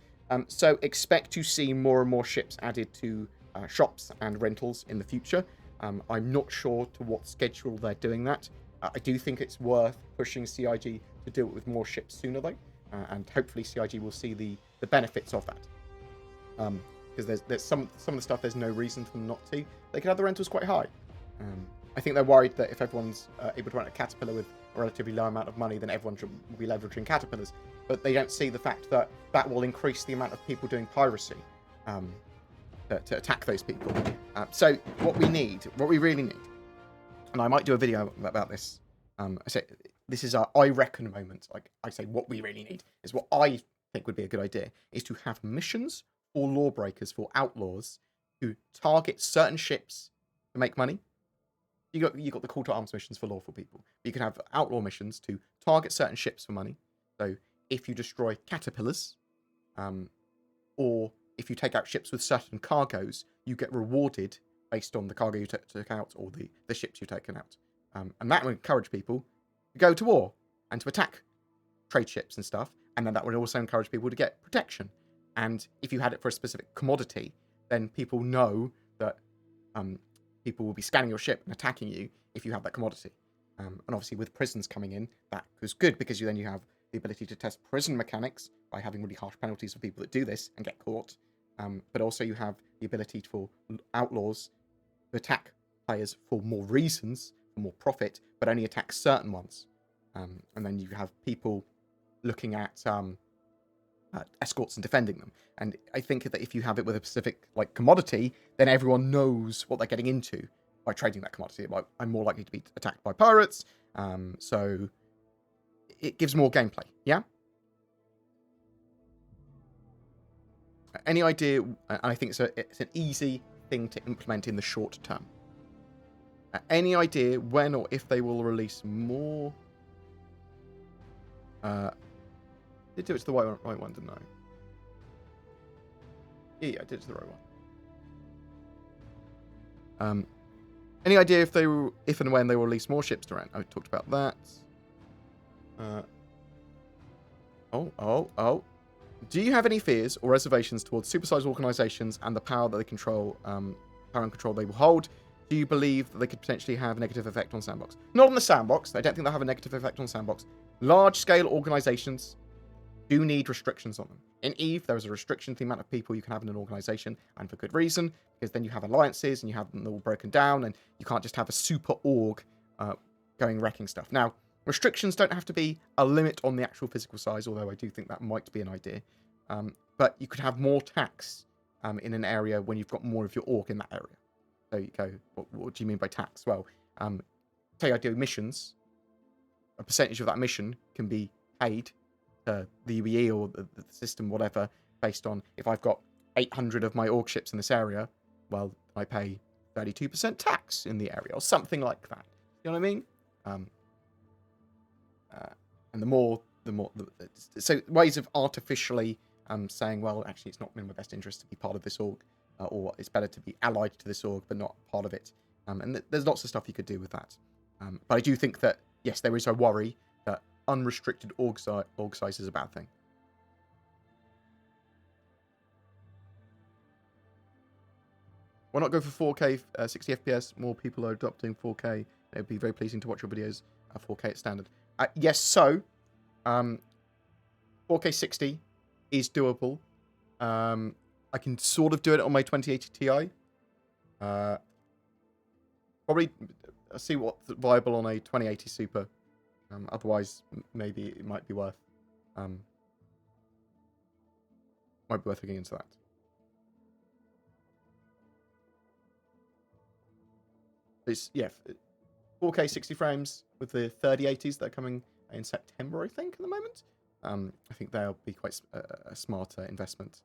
So expect to see more and more ships added to shops and rentals in the future. I'm not sure to what schedule they're doing that. I do think it's worth pushing CIG to do it with more ships sooner, though. And hopefully CIG will see the benefits of that. Because there's some of the stuff there's no reason for them not to. They could have the rentals quite high. I think they're worried that if everyone's able to rent a caterpillar with a relatively low amount of money, then everyone should be leveraging caterpillars. But they don't see the fact that that will increase the amount of people doing piracy to attack those people. So what we really need, and I might do a video about this. I say this is our I reckon moment. Like I say, what we really need is what I think would be a good idea is to have missions for lawbreakers, for outlaws, who target certain ships to make money. You got the call to arms missions for lawful people. But you can have outlaw missions to target certain ships for money. So if you destroy caterpillars, or if you take out ships with certain cargoes, you get rewarded based on the cargo you took out or the ships you've taken out. And that would encourage people to go to war and to attack trade ships and stuff. And then that would also encourage people to get protection. And if you had it for a specific commodity, then people know that people will be scanning your ship and attacking you if you have that commodity. And obviously with prisons coming in, that was good because you have the ability to test prison mechanics by having really harsh penalties for people that do this and get caught. But also you have the ability for outlaws to attack players for more reasons, for more profit, but only attack certain ones. And then you have people looking at escorts and defending them. And I think that if you have it with a specific commodity, then everyone knows what they're getting into by trading that commodity. Like, I'm more likely to be attacked by pirates, so it gives more gameplay. Yeah. Any idea? I think it's an easy thing to implement in the short term. Any idea when or if they will release more? Did do it to the right one, didn't I? Yeah, I did it to the right one. Any idea if and when they will release more ships to rent? I talked about that. Do you have any fears or reservations towards supersized organizations and the power that they control, power and control they will hold? do you believe that they could potentially have a negative effect on Sandbox? Not on the Sandbox. I don't think they'll have a negative effect on Sandbox. Large-scale organizations do need restrictions on them. In EVE, there is a restriction to the amount of people you can have in an organization, and for good reason, because then you have alliances and you have them all broken down, and you can't just have a super org going wrecking stuff. Now, restrictions don't have to be a limit on the actual physical size, although I do think that might be an idea. But you could have more tax in an area when you've got more of your org in that area. So you go, what do you mean by tax? Well, say I do missions, a percentage of that mission can be paid to the UEE or the system, whatever, based on if I've got 800 of my org ships in this area, well, I pay 32% tax in the area or something like that. You know what I mean? And the more, so ways of artificially saying, well, actually, it's not in my best interest to be part of this org, or it's better to be allied to this org, but not part of it. And there's lots of stuff you could do with that. But I do think that, yes, there is a worry that unrestricted org size is a bad thing. Why not go for 4K 60 FPS? More people are adopting 4K. It would be very pleasing to watch your videos at 4K at standard. Yes, so 4K 60 is doable. I can sort of do it on my 2080 Ti. Probably see what's viable on a 2080 Super. Otherwise, maybe it might be worth looking into that. It's, yeah, 4K 60 frames with the 3080s that are coming in September, I think, at the moment. I think they'll be quite a smarter investment.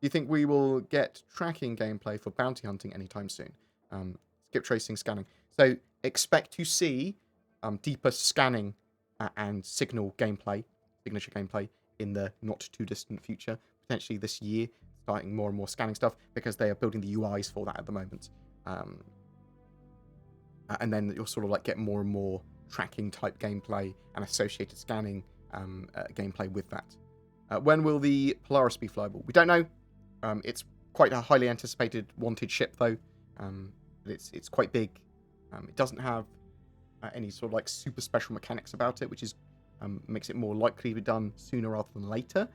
Do you think we will get tracking gameplay for bounty hunting anytime soon? Skip tracing, scanning. So expect to see deeper scanning and signature gameplay in the not too distant future, potentially this year, starting more and more scanning stuff because they are building the UIs for that at the moment. And then you'll sort of like get more and more tracking type gameplay and associated scanning gameplay with that. When will the Polaris be flyable? We don't know. It's quite a highly anticipated, wanted ship though. It's quite big. It doesn't have any sort of like super special mechanics about it, which is makes it more likely to be done sooner rather than later.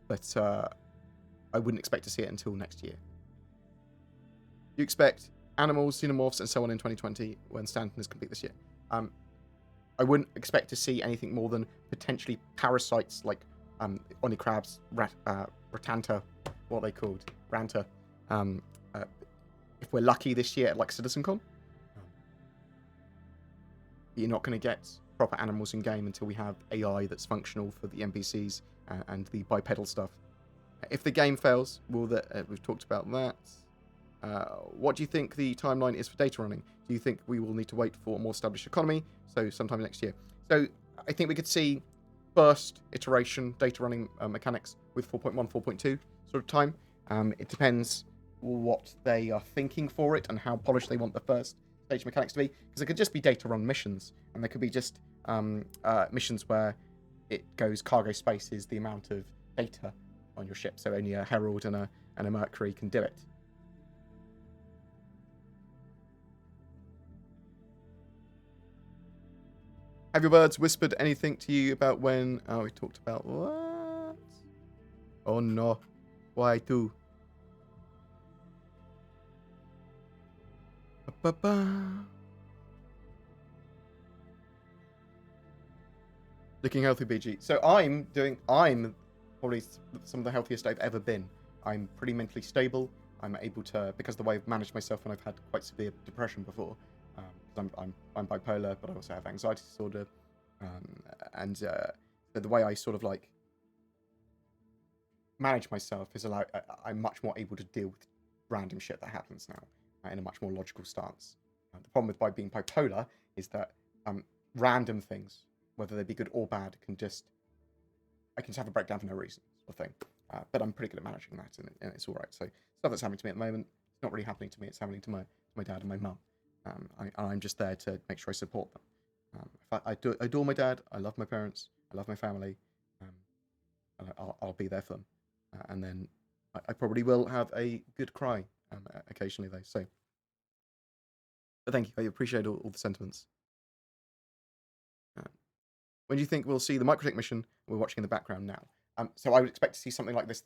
But I wouldn't expect to see it until next year. You expect animals, xenomorphs, and so on in 2020 when Stanton is complete this year. I wouldn't expect to see anything more than potentially parasites like Onicrabs, Ratanta, what are they called? Ranta. If we're lucky this year at like CitizenCon. You're not going to get proper animals in game until we have AI that's functional for the NPCs and the bipedal stuff. If the game fails, we've talked about that. What do you think the timeline is for data running? Do you think we will need to wait for a more established economy, so sometime next year? So I think we could see first iteration data running mechanics with 4.1, 4.2 sort of time. It depends what they are thinking for it and how polished they want the first stage mechanics to be, because it could just be data run missions, and there could be just missions where it goes cargo space is the amount of data on your ship, so only a Herald and a Mercury can do it. Have your birds whispered anything to you about when... Oh, we talked about what? Oh no. Why do? Looking healthy, BG. So I'm probably some of the healthiest I've ever been. I'm pretty mentally stable. I'm able to, because of the way I've managed myself when I've had quite severe depression before. I'm bipolar, but I also have anxiety disorder. The way I sort of like manage myself is I'm much more able to deal with random shit that happens now in a much more logical stance. The problem with being bipolar is that random things, whether they be good or bad, I can just have a breakdown for no reason, sort of thing. But I'm pretty good at managing that, and it's all right. So stuff that's happening to me at the moment, it's not really happening to me. It's happening to my dad and my mum. I'm just there to make sure I support them. I adore my dad. I love my parents. I love my family. And I'll be there for them. And then I probably will have a good cry occasionally, though. So But thank you. I appreciate all the sentiments. When do you think we'll see the microtech mission we're watching in the background now? So I would expect to see something like this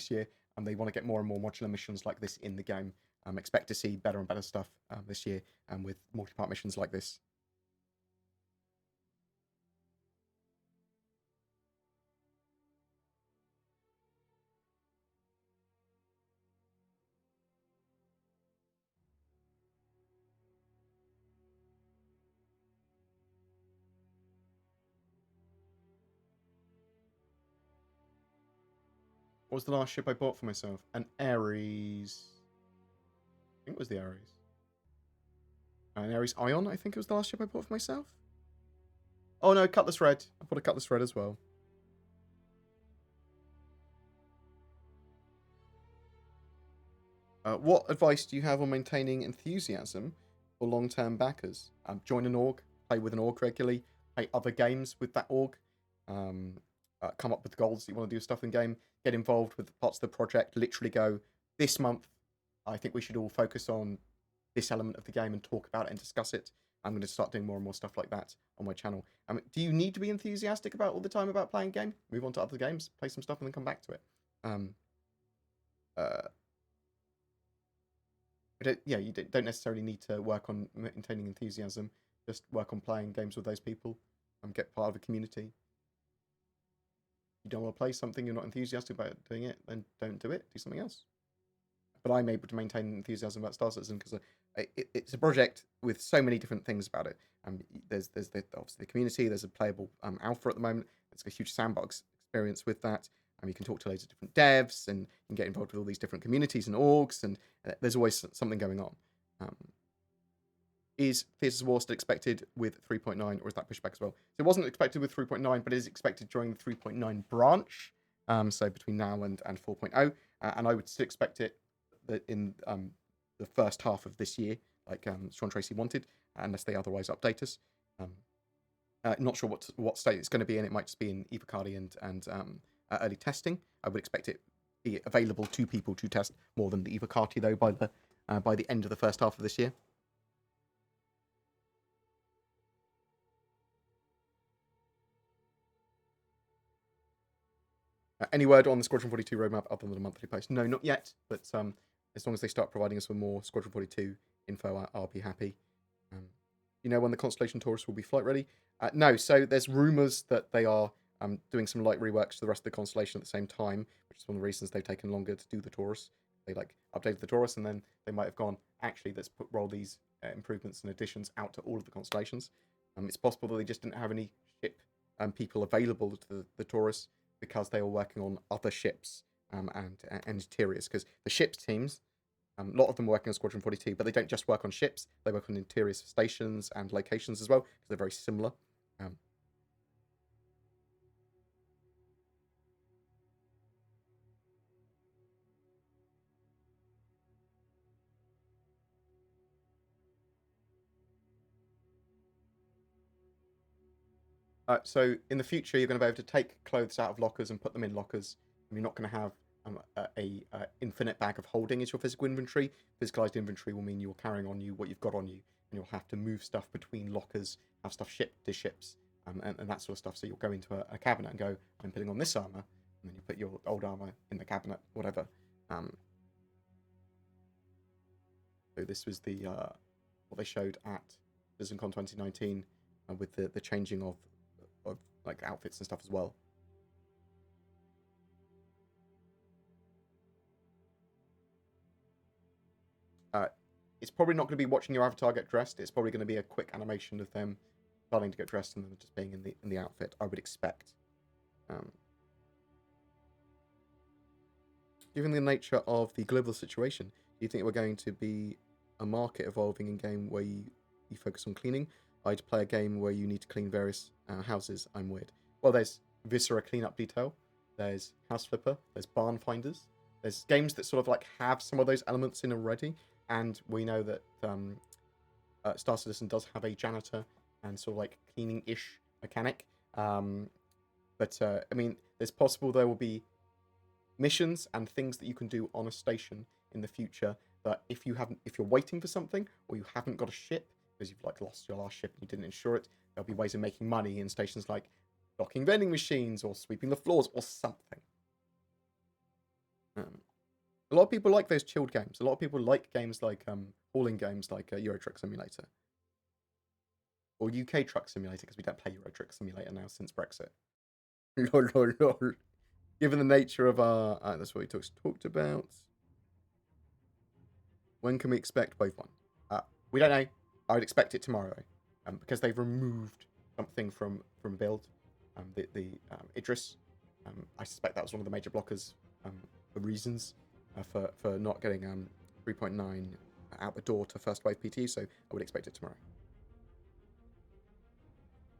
year. They want to get more and more modular missions like this in the game. Expect to see better and better stuff this year with multi-part missions like this. What was the last ship I bought for myself? An Ares. I think it was the Ares. An Ares Ion, I think it was the last ship I bought for myself. Oh no, Cutlass Red. I bought a Cutlass Red as well. What advice do you have on maintaining enthusiasm for long-term backers? Join an org, play with an org regularly, play other games with that org, come up with goals that you want to do stuff in game, get involved with parts of the project, literally go, this month, I think we should all focus on this element of the game and talk about it and discuss it. I'm going to start doing more and more stuff like that on my channel. Do you need to be enthusiastic about all the time about playing game? Move on to other games, play some stuff, and then come back to it. You don't necessarily need to work on maintaining enthusiasm. Just work on playing games with those people and get part of a community. You don't want to play something, you're not enthusiastic about doing it, then don't do it. Do something else. But I'm able to maintain enthusiasm about Star Citizen because it's a project with so many different things about it. There's obviously the community. There's a playable alpha at the moment. It's a huge sandbox experience with that. You can talk to loads of different devs and you can get involved with all these different communities and orgs, and there's always something going on. Is Theaters of War still expected with 3.9, or is that pushed back as well? So it wasn't expected with 3.9, but it is expected during the 3.9 branch, so between now and 4.0, and I would still expect it in the first half of this year, like Sean Tracy wanted, unless they otherwise update us. Not sure what state it's going to be in. It might just be in EVOCATI and early testing. I would expect it be available to people to test more than the EVOCATI though by the end of the first half of this year. Any word on the Squadron 42 roadmap other than a monthly post? No, not yet. But as long as they start providing us with more Squadron 42 info, I'll be happy. You know when the Constellation Taurus will be flight ready? No. So there's rumours that they are doing some light reworks to the rest of the Constellation at the same time, which is one of the reasons they've taken longer to do the Taurus. They updated the Taurus, and then they might have gone, actually, let's roll these improvements and additions out to all of the constellations. It's possible that they just didn't have any ship people available to the Taurus because they were working on other ships and interiors. Because the ships teams, a lot of them are working on Squadron 42, but they don't just work on ships. They work on interiors for stations and locations as well, because they're very similar. So in the future, you're going to be able to take clothes out of lockers and put them in lockers. And you're not going to have a infinite bag of holding as your physical inventory. Physicalized inventory will mean you're carrying on you what you've got on you, and you'll have to move stuff between lockers, have stuff shipped to ships, and that sort of stuff. So you'll go into a cabinet and go, I'm putting on this armor, and then you put your old armor in the cabinet, whatever. So this was the what they showed at CitizenCon 2019 with the changing of like outfits and stuff as well. It's probably not going to be watching your avatar get dressed. It's probably going to be a quick animation of them starting to get dressed and then just being in the outfit, I would expect. Given the nature of the global situation, do you think we're going to be a market evolving in game where you focus on cleaning? I'd play a game where you need to clean various houses. I'm weird. Well, there's Viscera Cleanup Detail, there's House Flipper, there's Barn Finders. There's games that sort of like have some of those elements in already, and we know that Star Citizen does have a janitor and sort of like cleaning-ish mechanic. But I mean, it's possible there will be missions and things that you can do on a station in the future that if you're waiting for something, or you haven't got a ship because you've like lost your last ship and you didn't insure it, there'll be ways of making money in stations like docking vending machines or sweeping the floors or something. A lot of people like those chilled games. A lot of people like games like hauling games like Euro Truck Simulator or UK Truck Simulator, because we don't play Euro Truck Simulator now since Brexit. Lol, lol, lol. Given the nature of our... that's what we talked about. When can we expect both one? We don't know. I would expect it tomorrow. Because they've removed something from build. The Idris. I suspect that was one of the major blockers for reasons for not getting 3.9 out the door to first wave PT, so I would expect it tomorrow.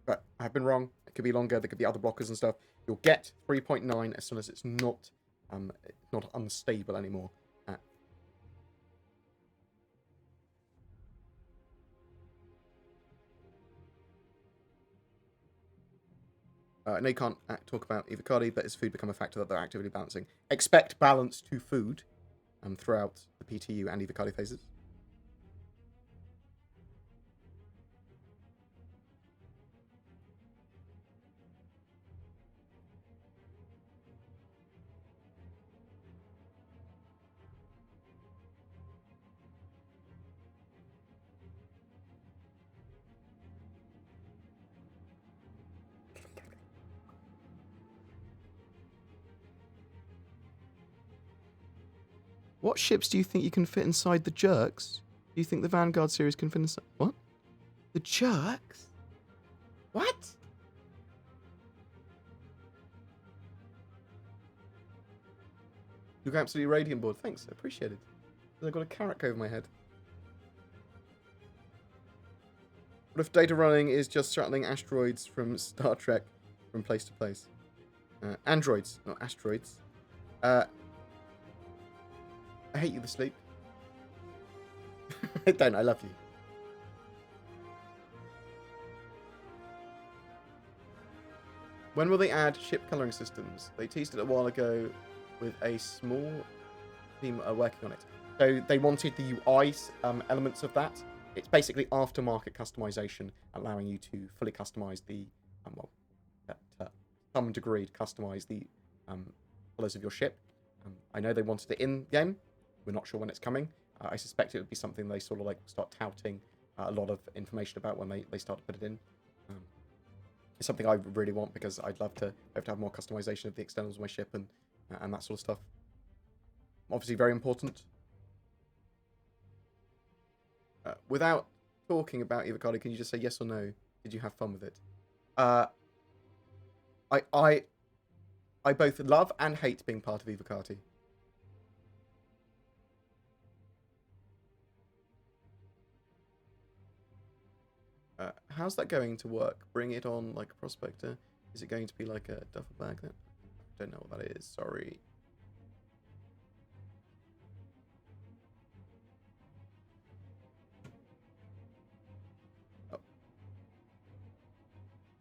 But I have been wrong. It could be longer. There could be other blockers and stuff. You'll get 3.9 as soon as it's not unstable anymore. I know you can't talk about EVOCATI, but is food become a factor that they're actively balancing? Expect balance to food throughout the PTU and EVOCATI phases. What ships do you think you can fit inside the Jerks? Do you think the Vanguard series can fit inside... What? The Jerks? What? You look absolutely radiant, board. Thanks, I appreciate it. I've got a carrot over my head. What if data running is just shuttling asteroids from Star Trek from place to place? Androids, not asteroids. I hate you to sleep. I don't, I love you. When will they add ship colouring systems? They teased it a while ago with a small team working on it. So they wanted the UI elements of that. It's basically aftermarket customization, allowing you to fully customize the, to some degree, customize the colours of your ship. I know they wanted it in-game. We're not sure when it's coming. I suspect it would be something they sort of like start touting a lot of information about when they start to put it in. It's something I really want because I'd love to have more customization of the externals of my ship and that sort of stuff. Obviously very important. Without talking about EVOCATI, can you just say yes or no? Did you have fun with it? I both love and hate being part of EVOCATI. How's that going to work? Bring it on like a prospector? Is it going to be like a duffel bag then? I don't know what that is, sorry.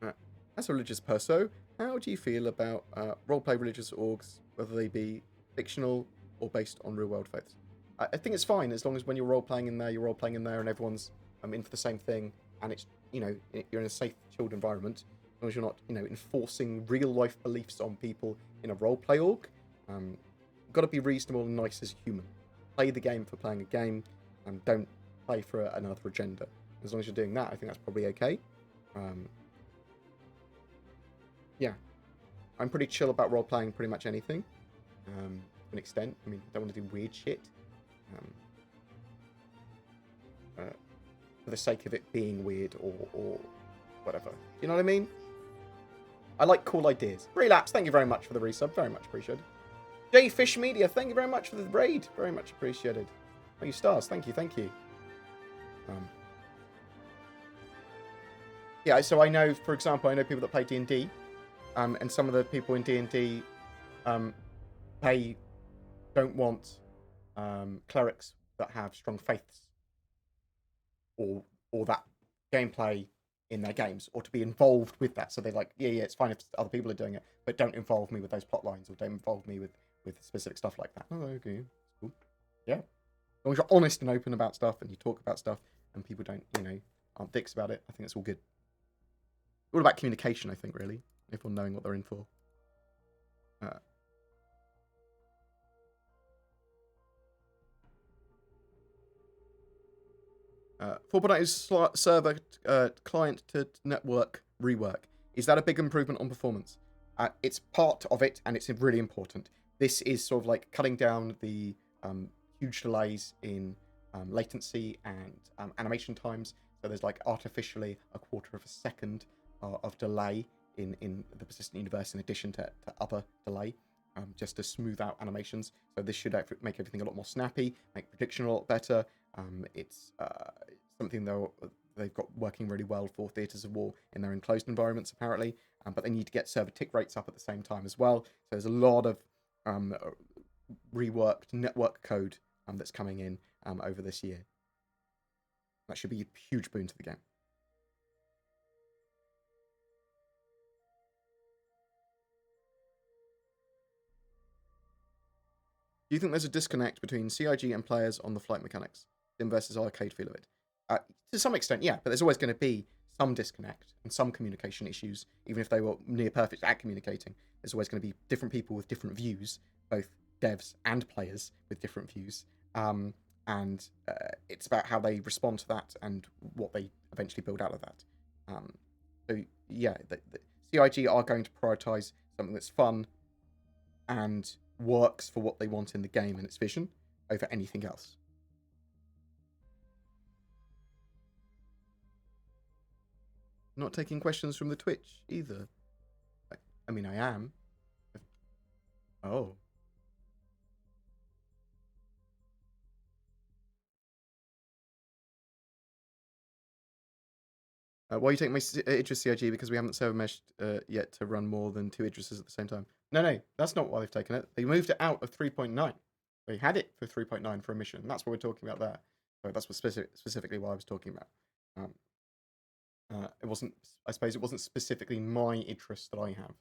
Oh. As a religious perso, how do you feel about roleplay religious orgs, whether they be fictional or based on real-world faiths? I think it's fine as long as when you're role-playing in there, you're role-playing in there and everyone's in for the same thing and it's, you know, you're in a safe, chilled environment, as long as you're not, you know, enforcing real-life beliefs on people in a role-play org. You've got to be reasonable and nice as a human. Play the game for playing a game and don't play for another agenda. As long as you're doing that, I think that's probably okay. Yeah. I'm pretty chill about role-playing pretty much anything. To an extent. I mean, I don't want to do weird shit. For the sake of it being weird or whatever. You know what I mean? I like cool ideas. Relapse, thank you very much for the resub. Very much appreciated. J Fish Media, thank you very much for the raid. Very much appreciated. Oh, you stars, thank you, thank you. Yeah, so I know, for example, I know people that play D&D, and some of the people in D&D, they don't want clerics that have strong faiths or that gameplay in their games, or to be involved with that. So they're like, yeah, it's fine if other people are doing it, but don't involve me with those plot lines, or don't involve me with specific stuff like that. Oh, okay, cool. Yeah. As long as you're honest and open about stuff and you talk about stuff and people don't, aren't dicks about it, I think it's all good. All about communication, I think, really. Everyone knowing what they're in for. 4.8 server client to network rework. Is that a big improvement on performance? It's part of it, and it's really important. This is sort of like cutting down the huge delays in latency and animation times. So there's like artificially a quarter of a second of delay in the persistent universe in addition to other delay, just to smooth out animations. So this should make everything a lot more snappy, make prediction a lot better. It's something they've got working really well for theatres of war in their enclosed environments, apparently. But they need to get server tick rates up at the same time as well. So there's a lot of reworked network code that's coming in over this year. That should be a huge boon to the game. Do you think there's a disconnect between CIG and players on the flight mechanics? Sim versus arcade feel of it? To some extent, yeah, but there's always going to be some disconnect and some communication issues, even if they were near perfect at communicating. There's always going to be different people with different views, both devs and players with different views. And it's about how they respond to that and what they eventually build out of that. So, yeah, the CIG are going to prioritize something that's fun and works for what they want in the game and its vision over anything else. Not taking questions from the Twitch either. I mean, I am. Oh. Why are you taking my Idris CIG? Because we haven't server meshed yet to run more than 2 Idrises at the same time. No, that's not why they've taken it. They moved it out of 3.9. They had it for 3.9 for a mission. That's what we're talking about there. So that's what specifically what I was talking about. It wasn't. I suppose it wasn't specifically my Idris that I have.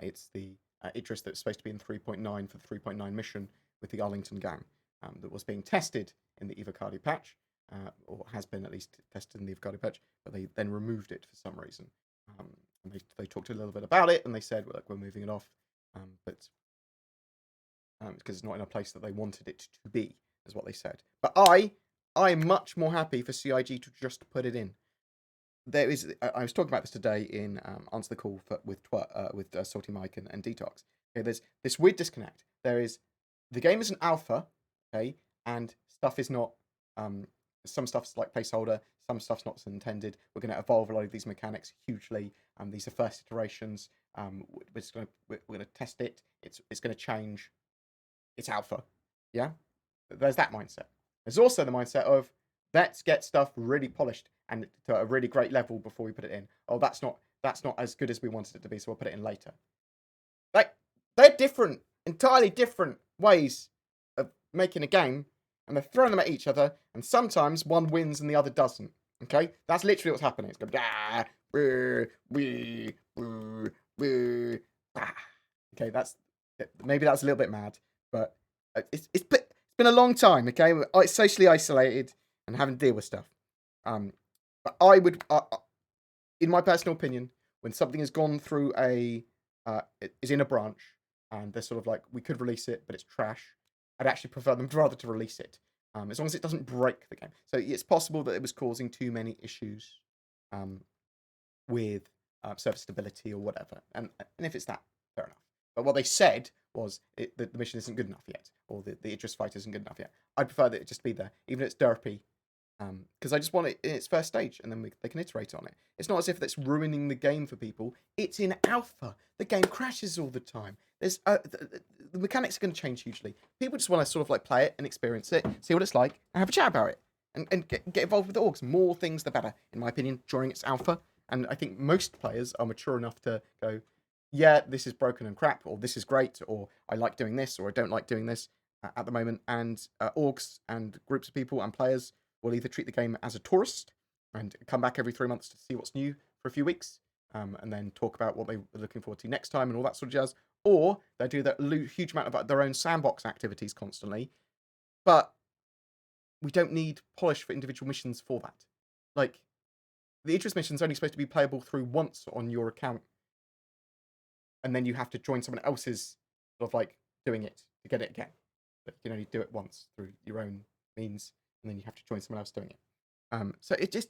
It's the Idris that's supposed to be in 3.9 for the 3.9 mission with the Arlington gang that was being tested in the EVOCATI patch, or has been at least tested in the EVOCATI patch, but they then removed it for some reason. And they talked a little bit about it, and they said, "Look, we're moving it off," but because it's not in a place that they wanted it to be, is what they said. But I'm much more happy for CIG to just put it in. There is. I was talking about this today in Answer the Call with Salty Mike and Detox. Okay, there's this weird disconnect. There is the game is an alpha, okay, and stuff is not. Some stuff's like placeholder, some stuff's not intended. We're going to evolve a lot of these mechanics hugely. These are first iterations. We're going to test it. It's going to change. It's alpha, yeah. There's that mindset. There's also the mindset of let's get stuff really polished and to a really great level before we put it in. Oh, that's not as good as we wanted it to be, so we'll put it in later. Like, they're different, entirely different ways of making a game, and they're throwing them at each other, and sometimes one wins and the other doesn't. Okay? That's literally what's happening. It's going, okay, maybe that's a little bit mad, but it's been a long time, okay? It's socially isolated and having to deal with stuff. But I would, in my personal opinion, when something has gone through is in a branch, and they're sort of like, we could release it, but it's trash, I'd actually prefer them rather to release it, as long as it doesn't break the game. So it's possible that it was causing too many issues with server stability or whatever. And if it's that, fair enough. But what they said was the mission isn't good enough yet, or the Idris fight isn't good enough yet. I'd prefer that it just be there, even if it's derpy, because I just want it in its first stage, and then they can iterate on it. It's not as if that's ruining the game for people. It's in alpha. The game crashes all the time. There's the mechanics are going to change hugely. People just want to sort of like play it and experience it, see what it's like, and have a chat about it, and get involved with the orgs. More things, the better, in my opinion, during its alpha. And I think most players are mature enough to go, yeah, this is broken and crap, or this is great, or I like doing this, or I don't like doing this at the moment. And orgs and groups of people and players will either treat the game as a tourist and come back every 3 months to see what's new for a few weeks, and then talk about what they were looking forward to next time and all that sort of jazz, or they do that huge amount of their own sandbox activities constantly, but we don't need polish for individual missions for that. Like, the Idris mission is only supposed to be playable through once on your account, and then you have to join someone else's sort of like doing it to get it again. But you can only do it once through your own means, and then you have to join someone else doing it. So it just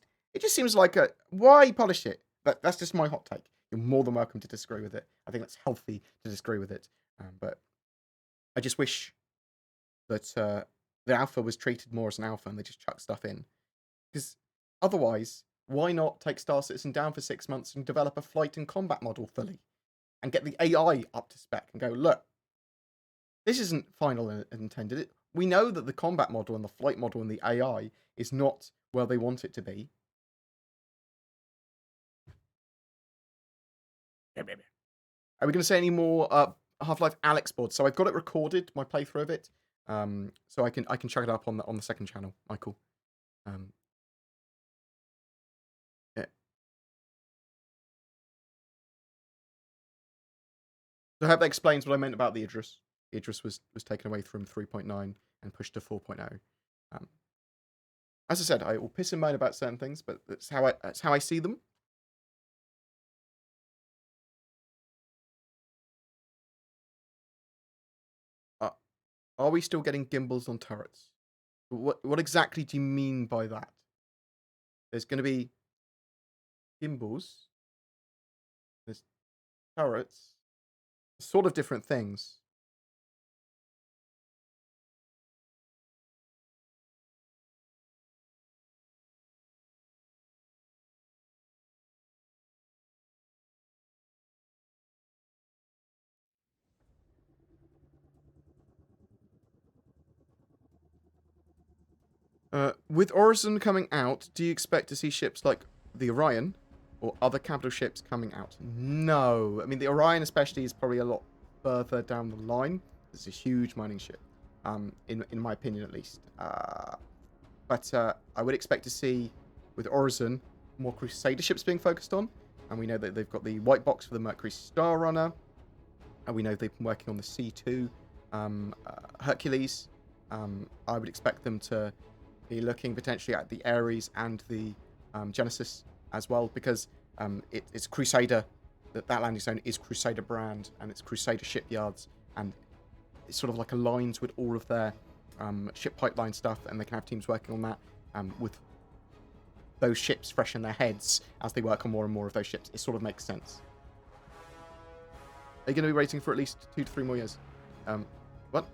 seems like why polish it? That's just my hot take. You're more than welcome to disagree with it. I think that's healthy to disagree with it. But I just wish that the alpha was treated more as an alpha and they just chuck stuff in. Because otherwise, why not take Star Citizen down for 6 months and develop a flight and combat model fully? And get the AI up to spec and go, look, this isn't final and intended. We know that the combat model and the flight model and the AI is not where they want it to be. Are we going to say any more Half-Life Alyx boards? So I've got it recorded, my playthrough of it. So I can chuck it up on the second channel, Michael. Yeah. So I hope that explains what I meant about the Idris. The Idris was taken away from 3.9 and pushed to 4.0. As I said, I will piss and moan about certain things, but that's how I see them. Are we still getting gimbals on turrets? What exactly do you mean by that? There's going to be gimbals. There's turrets. Sort of different things. With Horizon coming out, do you expect to see ships like the Orion or other capital ships coming out? No. I mean, the Orion especially is probably a lot further down the line. It's a huge mining ship, in my opinion at least. But I would expect to see, with Horizon, more Crusader ships being focused on. And we know that they've got the white box for the Mercury Star Runner. And we know they've been working on the C2 Hercules. I would expect them to be looking potentially at the Ares and the Genesis as well, because it's Crusader. That landing zone is Crusader brand, and it's Crusader shipyards, and it's sort of like aligns with all of their ship pipeline stuff, and they can have teams working on that with those ships fresh in their heads as they work on more and more of those ships. It sort of makes sense. Are you going to be waiting for at least 2 to 3 more years? What?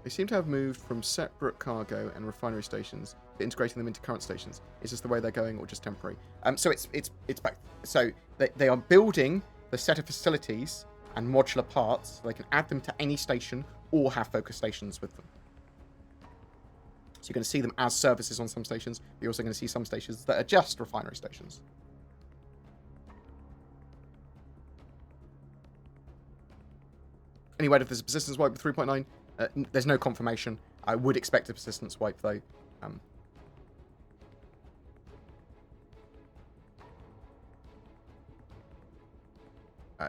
They seem to have moved from separate cargo and refinery stations to integrating them into current stations. Is this the way they're going, or just temporary? So it's back. So they are building the set of facilities and modular parts. So they can add them to any station or have focus stations with them. So you're going to see them as services on some stations. But you're also going to see some stations that are just refinery stations. Anyway, if there's a persistence wipe with 3.9, there's no confirmation. I would expect a persistence wipe, though.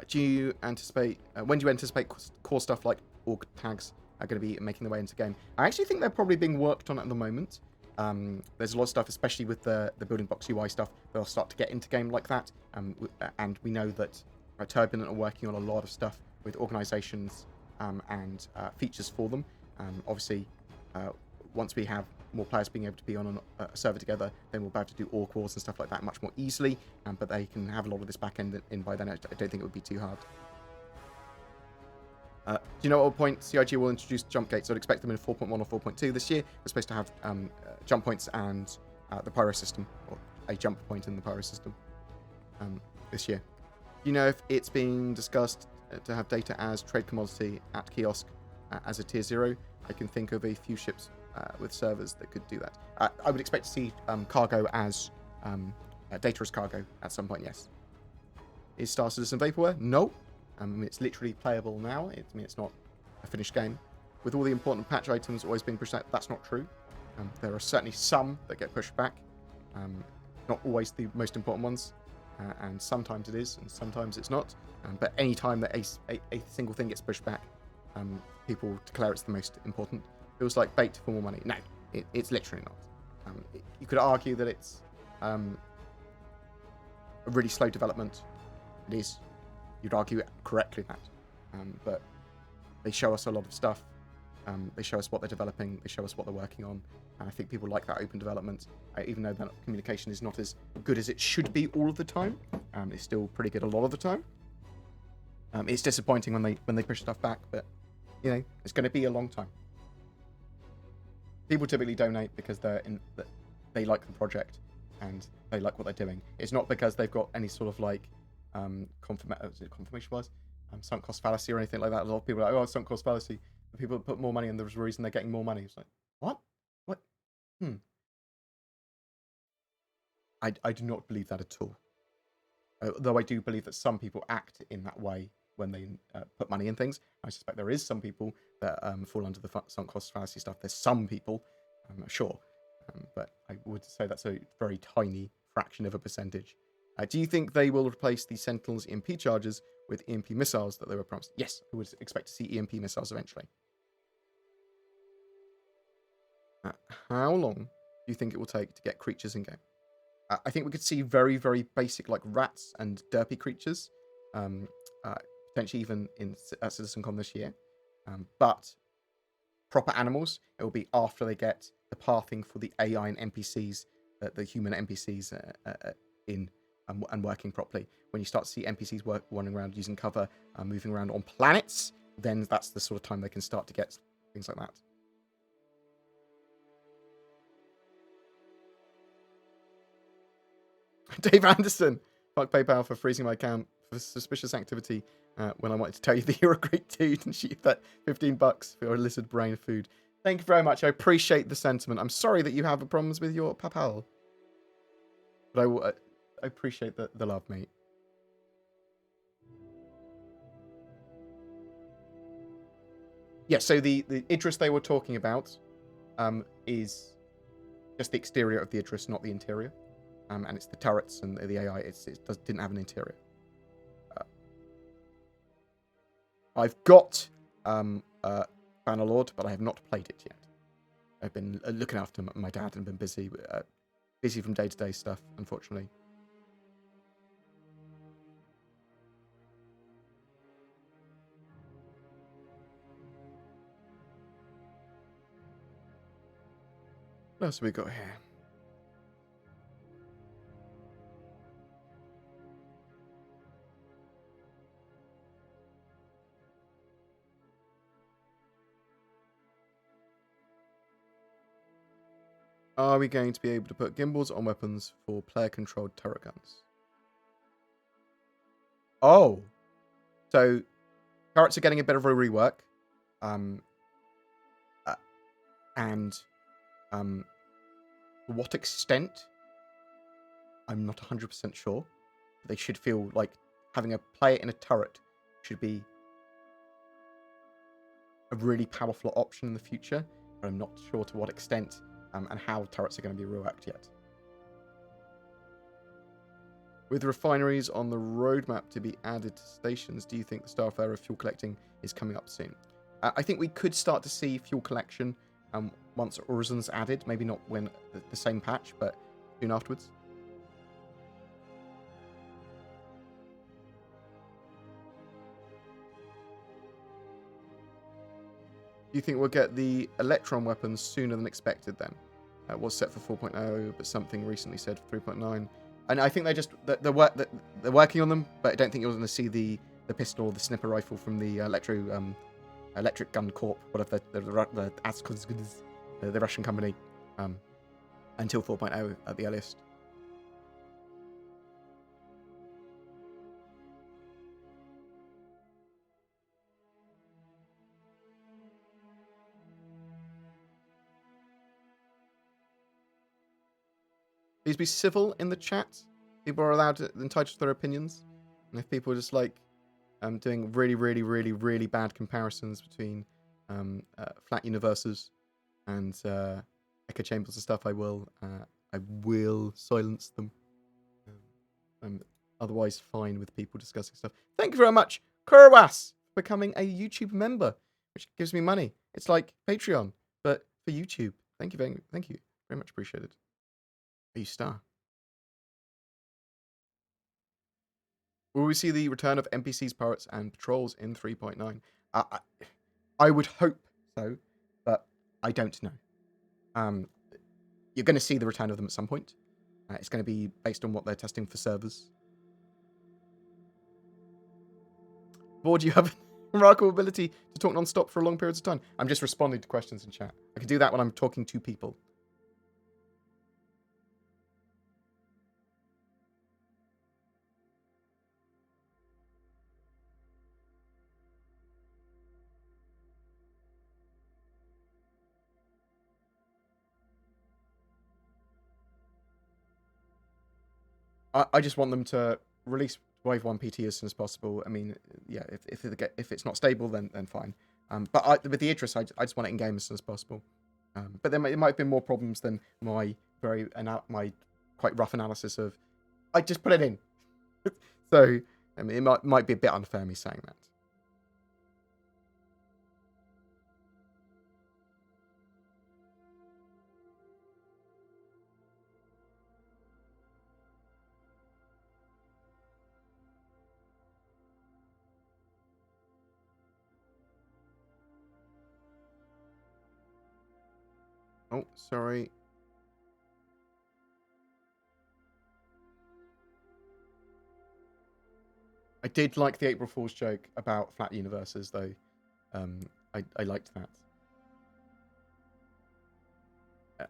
Do you anticipate... when do you anticipate core stuff like org tags are going to be making their way into game? I actually think they're probably being worked on at the moment. There's a lot of stuff, especially with the building box UI stuff, they'll start to get into game like that. And we know that Turbulent are working on a lot of stuff with organizations and features for them. Obviously, once we have more players being able to be on a server together, then we'll be able to do org wars and stuff like that much more easily. But they can have a lot of this back end in by then. I don't think it would be too hard. Do you know at what point CIG will introduce jump gates? I'd expect them in 4.1 or 4.2 this year. We're supposed to have jump points and the pyro system, or a jump point in the pyro system this year. Do you know if it's being discussed to have data as trade commodity at kiosk as a tier 0? I can think of a few ships with servers that could do that. I would expect to see cargo as data as cargo at some point, yes. Is Star Citizen Vaporware? No. It's literally playable now. It's not a finished game. With all the important patch items always being pushed out, that's not true. There are certainly some that get pushed back. Not always the most important ones. and sometimes it is, and sometimes it's not. But any time that a single thing gets pushed back, people declare it's the most important. It feels like bait for more money. No, it's literally not. You could argue that it's a really slow development. It is. You'd argue correctly that. But they show us a lot of stuff. They show us what they're developing. They show us what they're working on. And I think people like that open development. Even though that communication is not as good as it should be all of the time, it's still pretty good a lot of the time. It's disappointing when they push stuff back, but you know, it's going to be a long time. People typically donate because they like the project and they like what they're doing. It's not because they've got any sort of like confirmation bias, sunk cost fallacy or anything like that. A lot of people are like, oh, sunk cost fallacy. People put more money and there's a reason they're getting more money. It's like, what? I do not believe that at all. Though I do believe that some people act in that way when they put money in things. I suspect there is some people that fall under the sunk cost fallacy stuff. There's some people, I'm not sure. But I would say that's a very tiny fraction of a percentage. Do you think they will replace the Sentinel's EMP charges with EMP missiles that they were promised? Yes, I would expect to see EMP missiles eventually. How long do you think it will take to get creatures in game? I think we could see very, very basic like rats and derpy creatures, potentially even in CitizenCon this year. But proper animals, it will be after they get the pathing for the AI and NPCs, the human NPCs in and working properly. When you start to see NPCs wandering around using cover, moving around on planets, then that's the sort of time they can start to get things like that. Dave Anderson, fuck PayPal for freezing my account for suspicious activity when I wanted to tell you that you're a great dude and shoot that $15 for your lizard brain food. Thank you very much. I appreciate the sentiment. I'm sorry that you have problems with your PayPal, but I appreciate the love, mate. Yeah, so the Idris they were talking about is just the exterior of the Idris, not the interior. And it's the turrets and the AI. It didn't have an interior. I've got Bannerlord, but I have not played it yet. I've been looking after my dad and been busy from day-to-day stuff, unfortunately. What else have we got here? Are we going to be able to put gimbals on weapons for player-controlled turret guns? Oh. So, turrets are getting a bit of a rework. To what extent? I'm not 100% sure. They should feel like having a player in a turret should be a really powerful option in the future, but I'm not sure to what extent and how turrets are going to be reworked yet. With refineries on the roadmap to be added to stations, do you think the Starfare of fuel collecting is coming up soon? I think we could start to see fuel collection once Orizin's added, maybe not when the same patch, but soon afterwards. Do you think we'll get the Electron weapons sooner than expected then? It was set for 4.0, but something recently said 3.9. And I think they're working on them, but I don't think you're going to see the pistol or the sniper rifle from the Electric Gun Corp, whatever the Russian company, until 4.0 at the earliest. Please be civil in the chat. People are entitled to their opinions. And if people are just like doing really, really, really, really bad comparisons between flat universes and echo chambers and stuff, I will silence them. otherwise fine with people discussing stuff. Thank you very much, Kurwas, for becoming a YouTube member, which gives me money. It's like Patreon, but for YouTube. Thank you very much appreciated. Are you star? Will we see the return of NPCs, pirates, and patrols in 3.9? I would hope so, but I don't know. You're going to see the return of them at some point. It's going to be based on what they're testing for servers. Board, you have a remarkable ability to talk non-stop for long periods of time. I'm just responding to questions in chat. I can do that when I'm talking to people. I just want them to release Wave 1 PT as soon as possible. I mean, yeah, if it's not stable, then fine. But with the Idris, I just want it in game as soon as possible. But there might be more problems than my my quite rough analysis of. I just put it in. So I mean, it might be a bit unfair me saying that. Oh, sorry. I did like the April Fool's joke about flat universes, though. I liked that.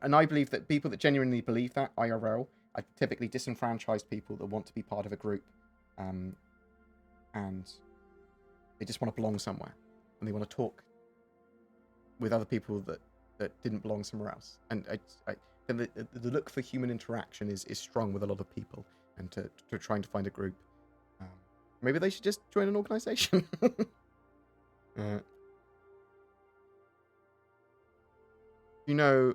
And I believe that people that genuinely believe that, IRL, are typically disenfranchised people that want to be part of a group. And they just want to belong somewhere. And they want to talk with other people that didn't belong somewhere else. And the look for human interaction is strong with a lot of people. And to trying to find a group. Maybe they should just join an organization. You know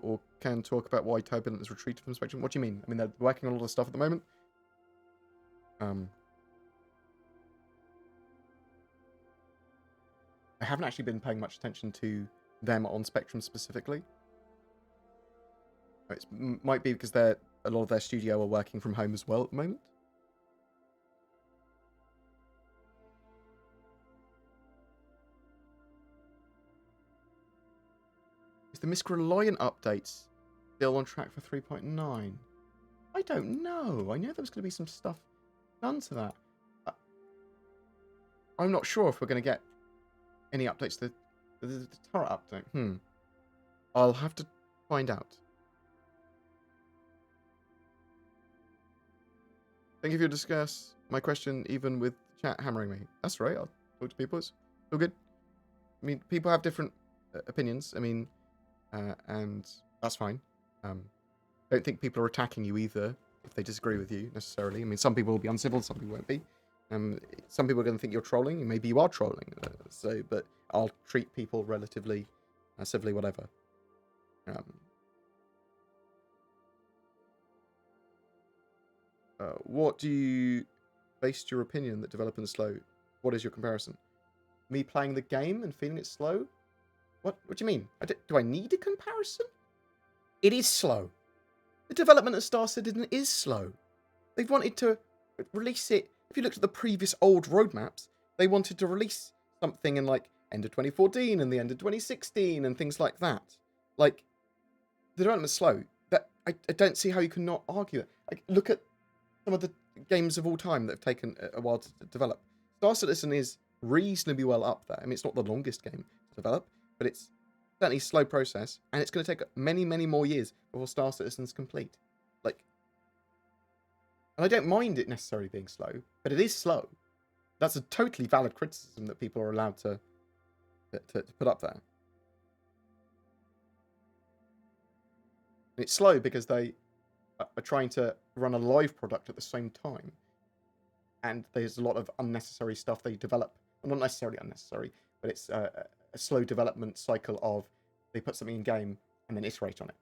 or can talk about why Turbulent has retreated from Spectrum? What do you mean? I mean, they're working on a lot of stuff at the moment. I haven't actually been paying much attention to them on Spectrum specifically. It might be because a lot of their studio are working from home as well at the moment. Is the Miscreliant updates still on track for 3.9? I don't know. I know there was going to be some stuff done to that. I'm not sure if we're going to get any updates to the turret update. I'll have to find out. Thank you for discuss my question, even with chat hammering me. That's right. I'll talk to people. It's all good. I mean, people have different opinions. I mean, and that's fine. Don't think people are attacking you either if they disagree with you necessarily. I mean, some people will be uncivil, some people won't be. Some people are going to think you're trolling, and maybe you are trolling. But I'll treat people relatively civilly, whatever. What do you based your opinion that developing is slow? What is your comparison? Me playing the game and feeling it slow? What do you mean? Do I need a comparison? It is slow. The development of Star Citizen is slow. They've wanted to release it. If you looked at the previous old roadmaps, they wanted to release something in like end of 2014 and the end of 2016 and things like that. Like, the development's slow. That I don't see how you can not argue it. Like, look at some of the games of all time that have taken a while to develop. Star Citizen is reasonably well up there. I mean, it's not the longest game to develop, but it's certainly a slow process, and it's going to take many, many more years before Star Citizen's complete. Like, and I don't mind it necessarily being slow, but it is slow. That's a totally valid criticism that people are allowed to put up there. It's slow because they are trying to run a live product at the same time, and there's a lot of unnecessary stuff they develop. Well, not necessarily unnecessary, but it's a slow development cycle of they put something in game and then iterate on it.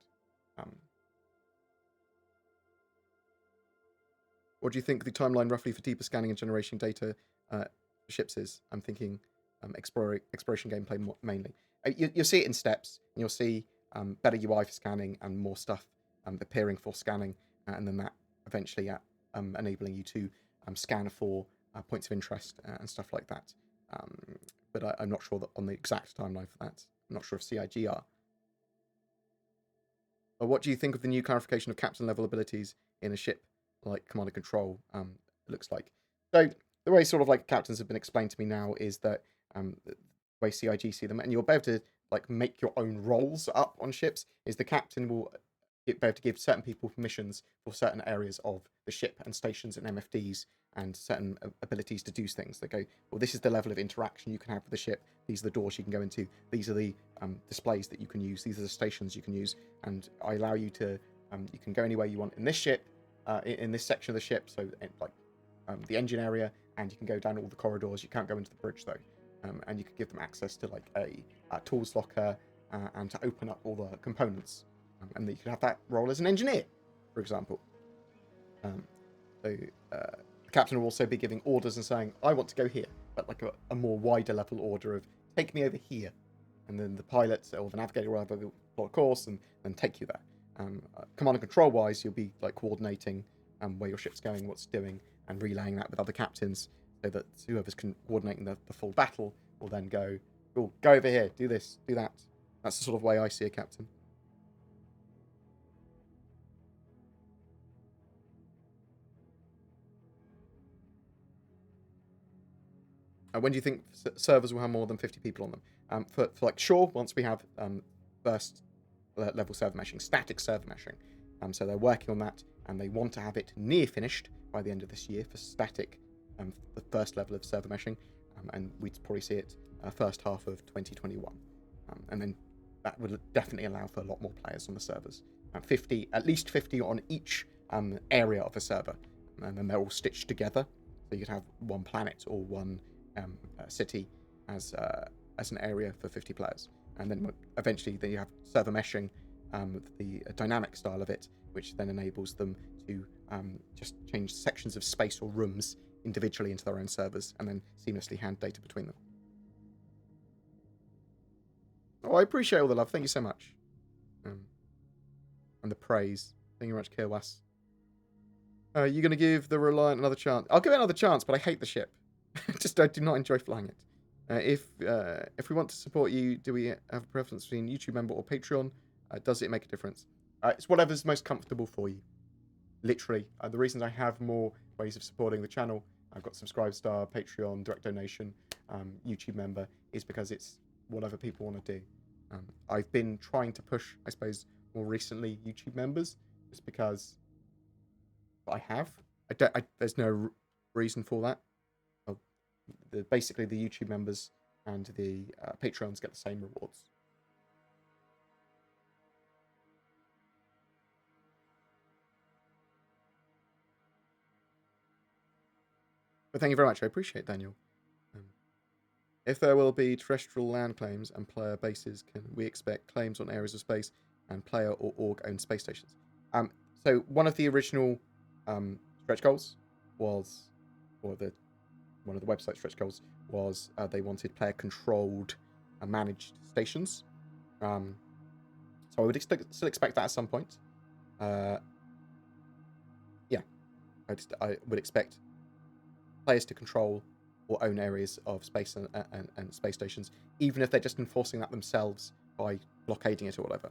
What do you think the timeline roughly for deeper scanning and generating data for ships is? I'm thinking exploration gameplay mainly. You'll see it in steps. And you'll see better UI for scanning and more stuff appearing for scanning, and then that eventually enabling you to scan for points of interest and stuff like that. But I'm not sure that on the exact timeline for that. I'm not sure if CIG are. But what do you think of the new clarification of captain level abilities in a ship like Command and Control? It looks like. So the way sort of like captains have been explained to me now is that the way CIG see them, and you'll be able to like make your own roles up on ships, is the captain will be able to give certain people permissions for certain areas of the ship and stations and MFDs and certain abilities to do things. They go, well, this is the level of interaction you can have with the ship. These are the doors you can go into. These are the displays that you can use. These are the stations you can use. And I allow you to, you can go anywhere you want in this ship, in this section of the ship. So like the engine area, and you can go down all the corridors. You can't go into the bridge though. And you can give them access to like a tools locker and to open up all the components. And you can have that role as an engineer, for example. The captain will also be giving orders and saying, I want to go here, but like a more wider level order of take me over here. And then the pilot or the navigator will have a plot course and take you there. Command and control wise, you'll be like coordinating where your ship's going, what's doing, and relaying that with other captains so that whoever's coordinating the full battle will then go, oh, go over here, do this, do that. That's the sort of way I see a captain. When do you think servers will have more than 50 people on them? For like sure, once we have first level server meshing, static server meshing. So they're working on that, and they want to have it near finished by the end of this year for static, the first level of server meshing, and we'd probably see it first half of 2021. And then that would definitely allow for a lot more players on the servers. 50, at least 50 on each area of a server, and then they're all stitched together. So you could have one planet or one city as an area for 50 players, and then eventually you have server meshing, the dynamic style of it, which then enables them to just change sections of space or rooms individually into their own servers and then seamlessly hand data between them. Oh, I appreciate all the love. Thank you so much. And the praise. Thank you very much, Kirwas. You're going to give the Reliant another chance. I'll give it another chance, but I hate the ship. I do not enjoy flying it. If we want to support you, do we have a preference between YouTube member or Patreon? Does it make a difference? It's whatever's most comfortable for you. Literally. The reasons I have more ways of supporting the channel, I've got Subscribe Star, Patreon, direct donation, YouTube member, is because it's whatever people want to do. I've been trying to push, I suppose, more recently YouTube members, just because I have. There's no reason for that. Basically, the YouTube members and the Patreons get the same rewards. But thank you very much. I appreciate it, Daniel. If there will be terrestrial land claims and player bases, can we expect claims on areas of space and player or org-owned space stations? So one of the original stretch goals was, or one of the website stretch goals was, they wanted player-controlled and managed stations. So I would still expect that at some point. Yeah, I would expect players to control or own areas of space and space stations, even if they're just enforcing that themselves by blockading it or whatever.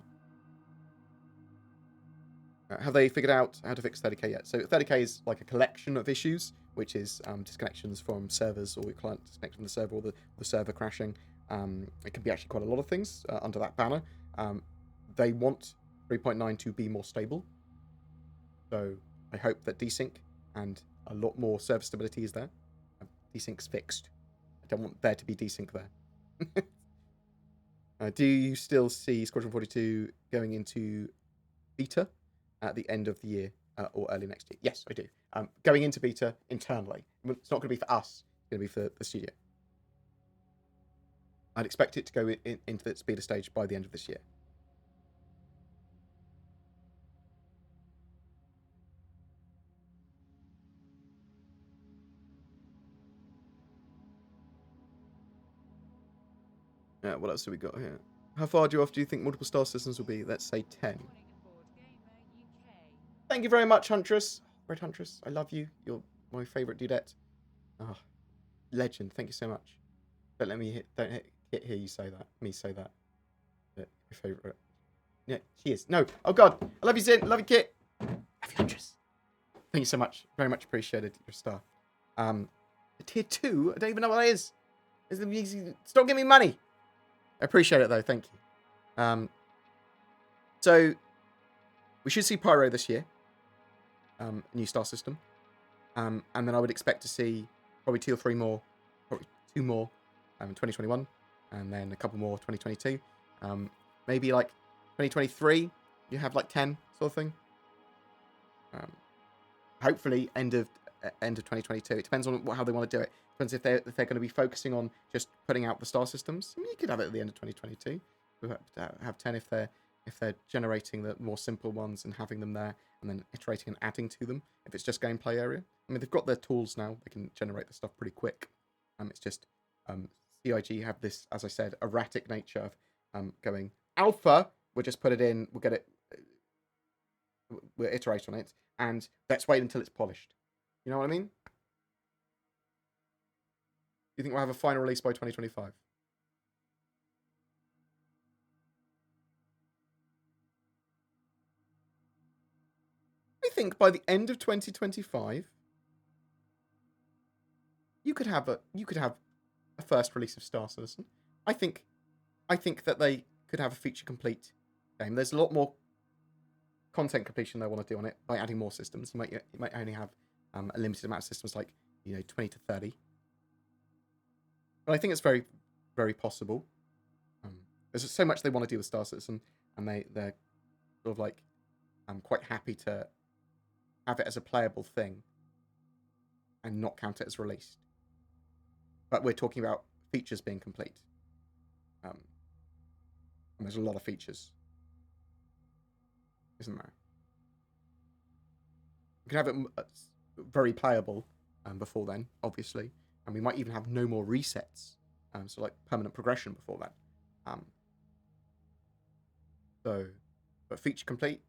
Have they figured out how to fix 30k yet? So 30k is like a collection of issues, which is disconnections from servers, or your client disconnecting from the server, or the server crashing. It can be actually quite a lot of things under that banner. They want 3.9 to be more stable. So I hope that desync and a lot more server stability is there. Desync's fixed. I don't want there to be desync there. Do you still see Squadron 42 going into beta at the end of the year or early next year? Yes, I do. Going into beta internally. It's not going to be for us. It's going to be for the studio. I'd expect it to go into its beta stage by the end of this year. What else do we got here? How far do you think multiple star systems will be? Let's say 10. Thank you very much, Huntress. Red Huntress, I love you. You're my favourite dudette. Oh, legend. Thank you so much. Don't let me hear you say that. Me say that. Your favourite. Yeah, she is. No. Oh God. I love you, Zin. Love you, Kit. Love you, Huntress. Thank you so much. Very much appreciated. Your star. Tier 2. I don't even know what that is. Stop giving me money. I appreciate it though. Thank you. So we should see Pyro this year. New star system. And then I would expect to see probably 2 or 3 more, probably 2 more in 2021, and then a couple more 2022. Maybe like 2023, you have like 10 sort of thing. Hopefully end of 2022. It depends on how they want to do it. Depends if they're going to be focusing on just putting out the star systems. I mean, you could have it at the end of 2022. Have 10 if they're generating the more simple ones and having them there, and then iterating and adding to them. If it's just gameplay area, I mean, they've got their tools now. They can generate the stuff pretty quick. It's just CIG have this, as I said, erratic nature of going alpha. We'll just put it in. We'll get it. We'll iterate on it, and let's wait until it's polished. You know what I mean? Do you think we'll have a final release by 2025? I think by the end of 2025, you could have a first release of Star Citizen. I think that they could have a feature complete game. There's a lot more content completion they want to do on it by adding more systems. You might only have a limited amount of systems, like 20 to 30. But I think it's very, very possible. There's so much they want to do with Star Citizen, and they're sort of like quite happy to have it as a playable thing and not count it as released. But we're talking about features being complete. And there's a lot of features, isn't there? We can have it very playable before then, obviously. And we might even have no more resets. So like permanent progression before that. But feature complete,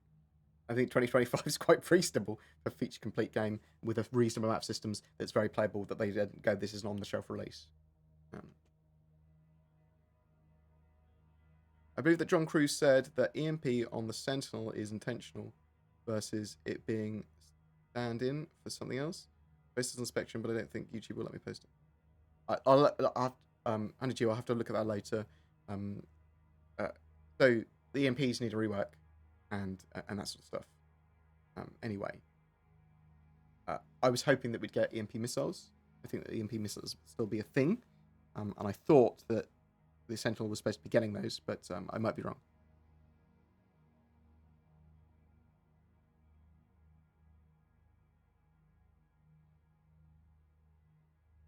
I think 2025 is quite reasonable for a feature complete game with a reasonable amount of systems that's very playable, that they didn't go, this is an on-the-shelf release. I believe that John Cruz said that EMP on the Sentinel is intentional versus it being stand-in for something else. Based on Spectrum, but I don't think YouTube will let me post it. I'll have to look at that later. So the EMPs need a rework and that sort of stuff. Anyway, I was hoping that we'd get EMP missiles. I think that EMP missiles will still be a thing, and I thought that the Sentinel was supposed to be getting those, but I might be wrong.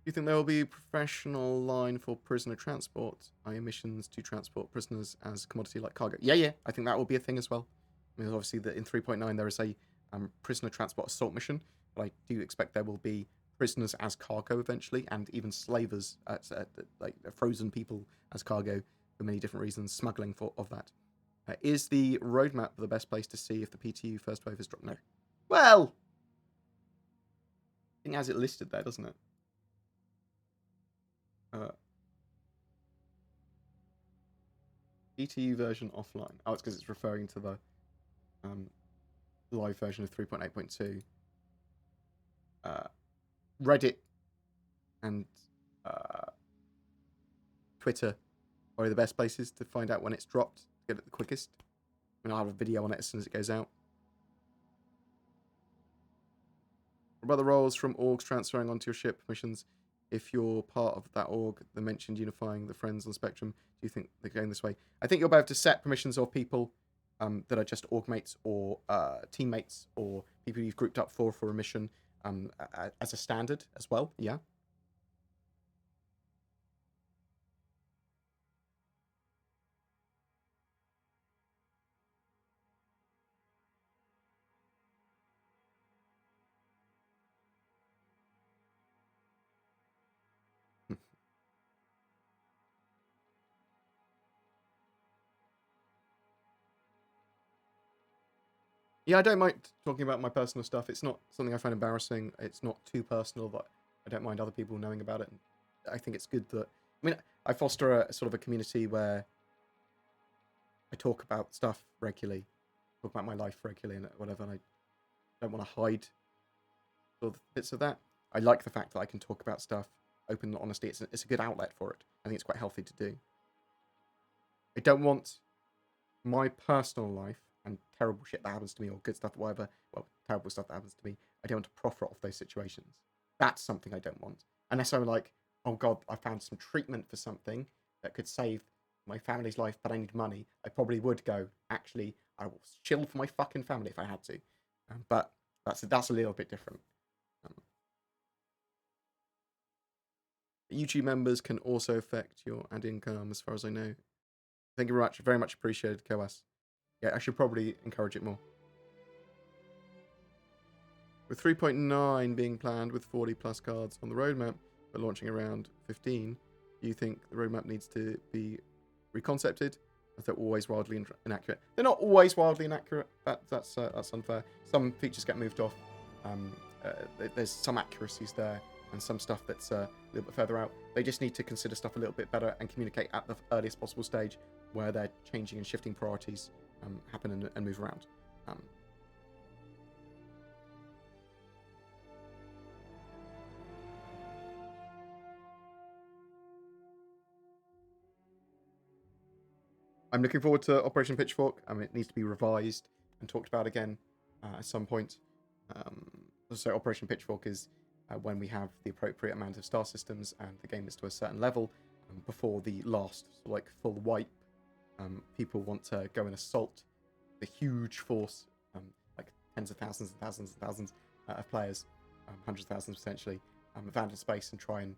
Do you think there will be a professional line for prisoner transport, i.e. missions to transport prisoners as commodity like cargo? Yeah, I think that will be a thing as well. I mean, obviously, in 3.9 there is a prisoner transport assault mission, but I do expect there will be prisoners as cargo eventually, and even slavers, like frozen people as cargo for many different reasons, smuggling of that. Is the roadmap the best place to see if the PTU first wave is dropped? No. Well, I think it has it listed there, doesn't it? PTU version offline. Oh, it's because it's referring to the live version of 3.8.2. Reddit and Twitter are the best places to find out when it's dropped, to get it the quickest. I mean, I'll have a video on it as soon as it goes out. What about the roles from orgs transferring onto your ship missions? If you're part of that org that mentioned unifying the friends on Spectrum, do you think they're going this way? I think you'll be able to set permissions of people that are just org mates or teammates or people you've grouped up for a mission as a standard as well, yeah. Yeah, I don't mind talking about my personal stuff. It's not something I find embarrassing. It's not too personal, but I don't mind other people knowing about it. I think it's good that... I mean, I foster a sort of a community where I talk about stuff regularly, talk about my life regularly and whatever, and I don't want to hide sort of bits of that. I like the fact that I can talk about stuff open and honestly. It's a good outlet for it. I think it's quite healthy to do. I don't want my personal life and terrible shit that happens to me or good stuff, whatever, well, terrible stuff that happens to me, I don't want to profit off those situations. That's something I don't want. Unless I'm like, oh God, I found some treatment for something that could save my family's life, but I need money, I probably would go, actually, I will chill for my fucking family if I had to. But that's a little bit different. YouTube members can also affect your ad income, as far as I know. Thank you very much. Very much appreciated, KOS. Yeah, I should probably encourage it more. With 3.9 being planned with 40 plus cards on the roadmap, but launching around 15, do you think the roadmap needs to be reconcepted? As they're always wildly inaccurate. They're not always wildly inaccurate. That's unfair. Some features get moved off. There's some accuracies there and some stuff that's a little bit further out. They just need to consider stuff a little bit better and communicate at the earliest possible stage where they're changing and shifting priorities happen and move around. I'm looking forward to Operation Pitchfork. It needs to be revised and talked about again at some point. So Operation Pitchfork is when we have the appropriate amount of star systems and the game is to a certain level before the last full wipe. People want to go and assault the huge force, like tens of thousands and thousands and thousands of players, hundreds of thousands potentially, Vandal space and try and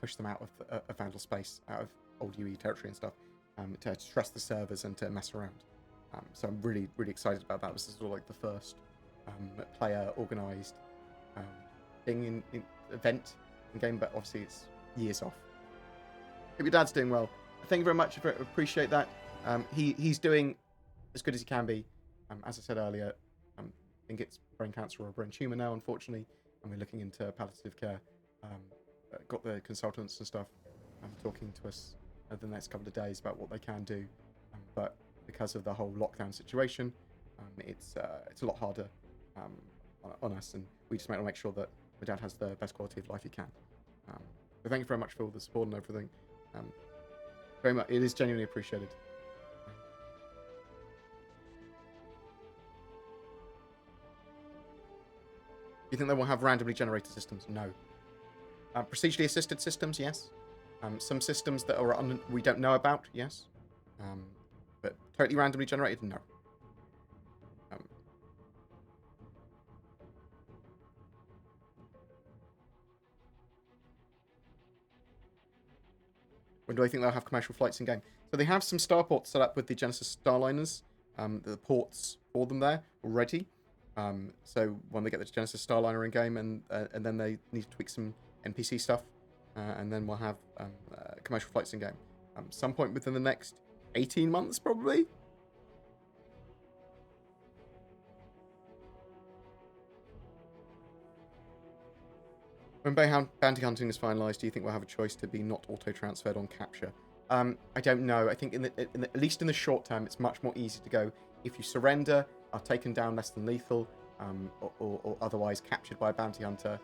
push them out of Vandal space, out of old UE territory and stuff, to stress the servers and to mess around. So I'm really, really excited about that. This is sort of like the first player organised thing in event in game, but obviously it's years off. Hope your dad's doing well. Thank you very much. I appreciate that. He's doing as good as he can be. As I said earlier, I think it's brain cancer or a brain tumour now, unfortunately, and we're looking into palliative care. Got the consultants and stuff talking to us over the next couple of days about what they can do, but because of the whole lockdown situation, it's a lot harder on us, and we just want to make sure that my dad has the best quality of life he can. But thank you very much for all the support and everything. Very much, it is genuinely appreciated. Do you think they will have randomly generated systems? No. Procedurally assisted systems, yes. Some systems that are we don't know about, yes. But totally randomly generated, no. When do I think they'll have commercial flights in game? So they have some starports set up with the Genesis Starliners, the ports for them there already. So when they get the Genesis Starliner in game, and then they need to tweak some NPC stuff, and then we'll have commercial flights in game. Some point within the next 18 months, probably. When bounty hunting is finalised, do you think we'll have a choice to be not auto-transferred on capture? I don't know. I think at least in the short term, it's much more easy to go, if you surrender, are taken down less than lethal, or otherwise captured by a bounty hunter,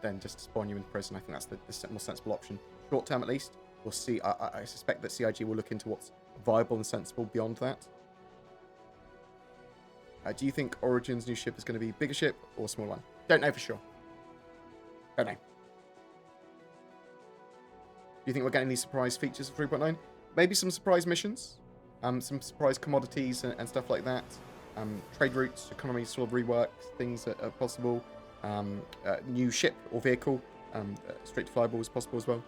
then just spawn you in prison. I think that's the more sensible option. Short term, at least. We'll see. I suspect that CIG will look into what's viable and sensible beyond that. Do you think Origin's new ship is going to be a bigger ship or a smaller one? Don't know for sure. Don't know. Do you think we're getting any surprise features of 3.9? Maybe some surprise missions, some surprise commodities and stuff like that. Trade routes, economy sort of reworks, things that are possible. New ship or vehicle, straight to flyable is possible as well.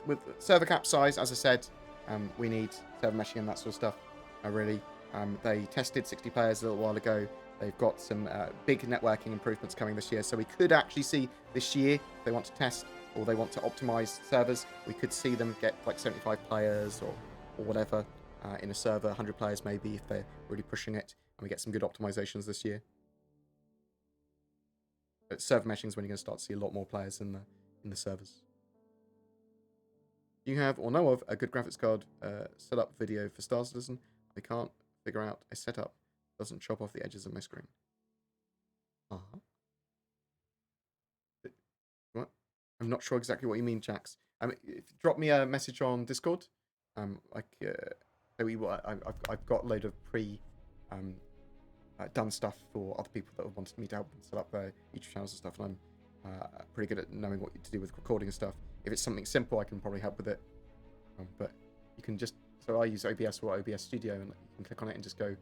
With server cap size, as I said, we need server meshing and that sort of stuff. Really, they tested 60 players a little while ago. They've got some big networking improvements coming this year, so we could actually see this year, if they want to test or they want to optimize servers, we could see them get like 75 players or or whatever in a server, 100 players maybe, if they're really pushing it, and we get some good optimizations this year. But server meshing is when you're going to start to see a lot more players in the servers. Do you have or know of a good graphics card setup video for Star Citizen? I can't figure out a setup that doesn't chop off the edges of my screen. What? I'm not sure exactly what you mean, Jax. Drop me a message on Discord. I've got a load of done stuff for other people that have wanted me to help them set up their YouTube channels and stuff, and I'm pretty good at knowing what to do with recording and stuff. If it's something simple, I can probably help with it. But you can just, so I use OBS or OBS Studio, and you can click on it and just go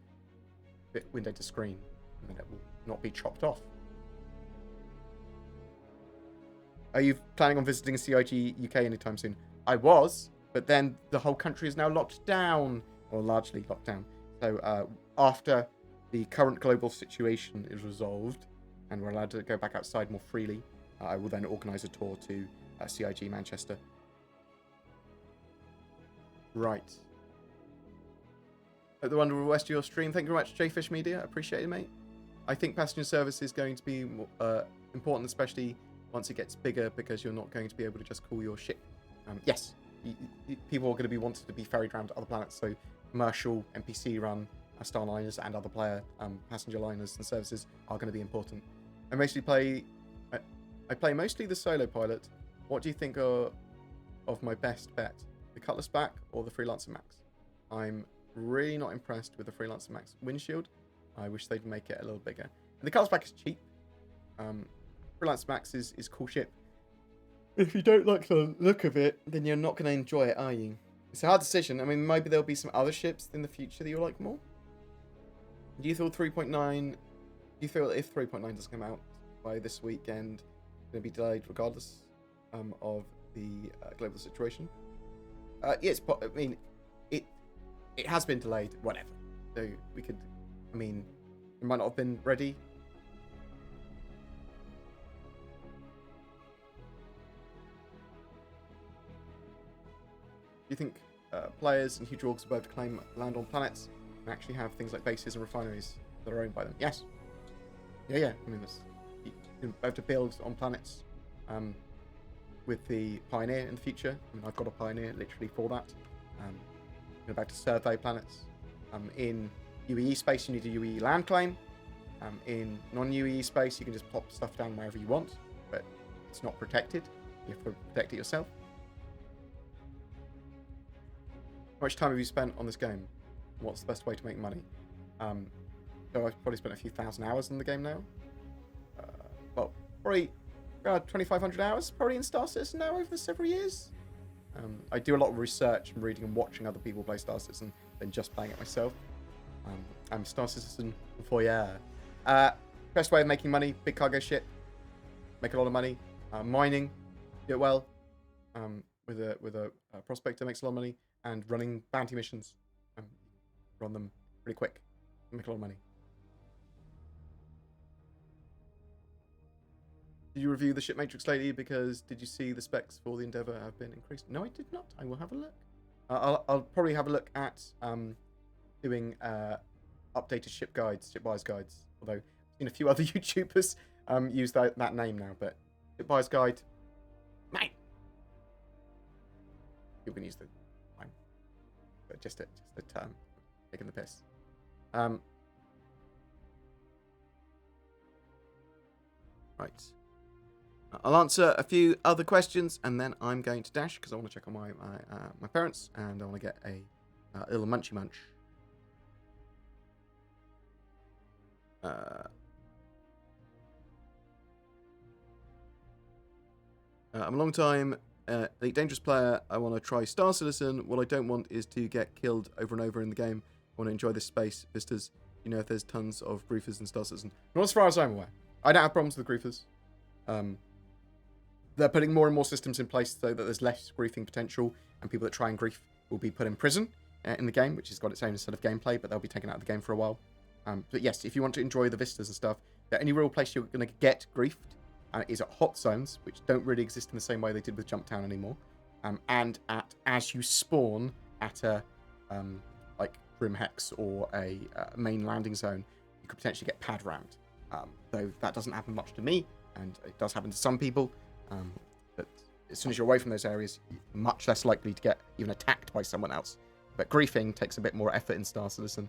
window to screen, and then it will not be chopped off. Are you planning on visiting CIG UK anytime soon? I was, but then the whole country is now locked down, or largely locked down. So after the current global situation is resolved, and we're allowed to go back outside more freely, I will then organise a tour to CIG Manchester. Right. Hope the wonderful rest of your stream. Thank you very much, Jfish Media. Appreciate it, mate. I think passenger service is going to be important, especially once it gets bigger, because you're not going to be able to just call your ship. Yes, people are going to be wanting to be ferried around to other planets, so commercial, NPC run, starliners and other player passenger liners and services are going to be important. I play mostly the solo pilot. What do you think of my best bet? The Cutlass Back or the Freelancer Max? I'm really not impressed with the Freelancer Max windshield. I wish they'd make it a little bigger. And the Cutlass Back is cheap. Freelancer Max is cool ship. If you don't like the look of it, then you're not going to enjoy it, are you? It's a hard decision. I mean, maybe there'll be some other ships in the future that you'll like more. Do you feel 3.9? Do you feel if 3.9 doesn't come out by this weekend, it's going to be delayed regardless of the global situation? Yes, but I mean, it has been delayed. Whatever. So we could. I mean, it might not have been ready. Do you think players and huge orgs are able to claim land on planets and actually have things like bases and refineries that are owned by them? Yes. Yeah. I mean, you can be able to build on planets with the Pioneer in the future. I mean, I've got a Pioneer literally for that. You're about to survey planets. In UEE space, you need a UEE land claim. In non-UEE space, you can just plop stuff down wherever you want, but it's not protected. You have to protect it yourself. How much time have you spent on this game? What's the best way to make money? So I've probably spent a few thousand hours in the game now. Well, probably 2,500 hours probably in Star Citizen now over the several years. I do a lot of research and reading and watching other people play Star Citizen than just playing it myself. I'm Star Citizen voyeur. Best way of making money: big cargo ship, make a lot of money. Mining, do it well. With a prospector makes a lot of money, and running bounty missions, run them pretty quick, make a lot of money. Did you review the ship matrix lately? Because did you see the specs for the Endeavour have been increased? No, I did not. I will have a look. I'll probably have a look at doing updated ship guides, ship buyers guides. Although I've seen a few other YouTubers use that name now, but ship buyers guide, mate. You can use the time, but just a term, taking the piss. Right. I'll answer a few other questions, and then I'm going to dash because I want to check on my parents, and I want to get a little munchy munch. I'm a long time Elite Dangerous player. I want to try Star Citizen. What I don't want is to get killed over and over in the game. I want to enjoy this space. Vistas, you know if there's tons of griefers in Star Citizen. Not as far as I'm aware. I don't have problems with griefers. They're putting more and more systems in place so that there's less griefing potential, and people that try and grief will be put in prison in the game, which has got its own set of gameplay, but they'll be taken out of the game for a while. But yes, if you want to enjoy the vistas and stuff, the only real place you're going to get griefed is at hot zones, which don't really exist in the same way they did with Jumptown anymore, and as you spawn at a like Grim Hex or a main landing zone, you could potentially get pad rammed. Though that doesn't happen much to me, and it does happen to some people. But as soon as you're away from those areas, you're much less likely to get even attacked by someone else. But griefing takes a bit more effort in Star Citizen.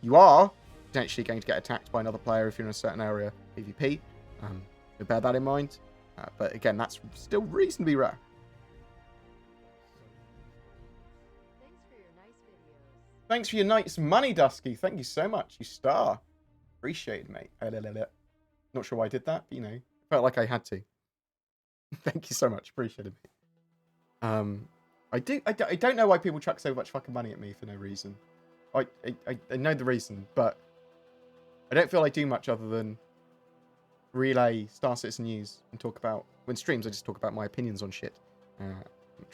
You are potentially going to get attacked by another player if you're in a certain area PvP. So bear that in mind. But again, that's still reasonably rare. Thanks for your nice money, Dusky. Thank you so much, you star. Appreciate it, mate. Not sure why I did that, but, you know, felt like I had to. Thank you so much. Appreciate it, mate. I don't know why people chuck so much fucking money at me for no reason. I know the reason, but I don't feel I do much other than relay Star Citizen news and talk about, when streams, I just talk about my opinions on shit. Try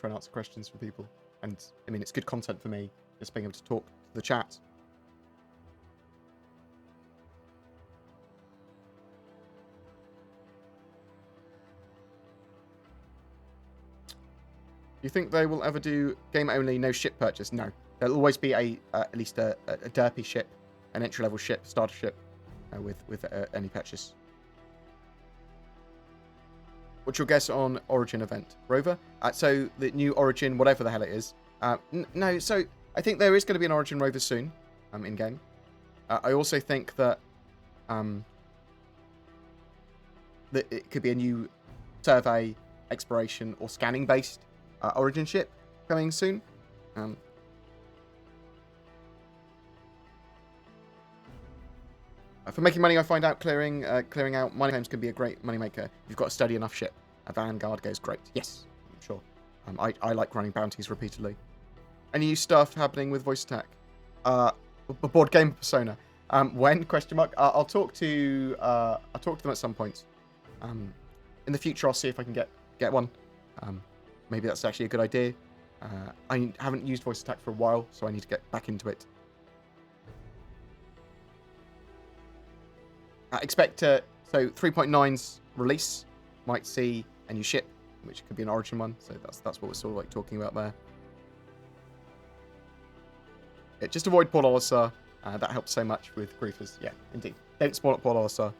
and answer questions for people. And, I mean, it's good content for me, just being able to talk to the chat. Do you think they will ever do game only, no ship purchase? No. There'll always be at least a derpy ship, an entry-level ship, starter ship, with any purchase. What's your guess on Origin event, Rover? So the new Origin, whatever the hell it is. No, so I think there is going to be an Origin Rover soon, in game. I also think that that it could be a new survey, exploration, or scanning based Origin ship coming soon. For making money, I find out clearing out mining claims can be a great moneymaker. You've got a steady enough ship. A Vanguard goes great. Yes, I'm sure. I like running bounties repeatedly. Any new stuff happening with voice attack? Board game persona. When? Question mark. I'll talk to them at some point. In the future, I'll see if I can get one. Maybe that's actually a good idea. I haven't used voice attack for a while, so I need to get back into it. Expect so 3.9's release might see a new ship, which could be an Origin one. So that's what we're sort of like talking about there. Yeah, just avoid Port Olisar. That helps so much with griefers. Yeah, indeed. Don't spawn at Port Olisar.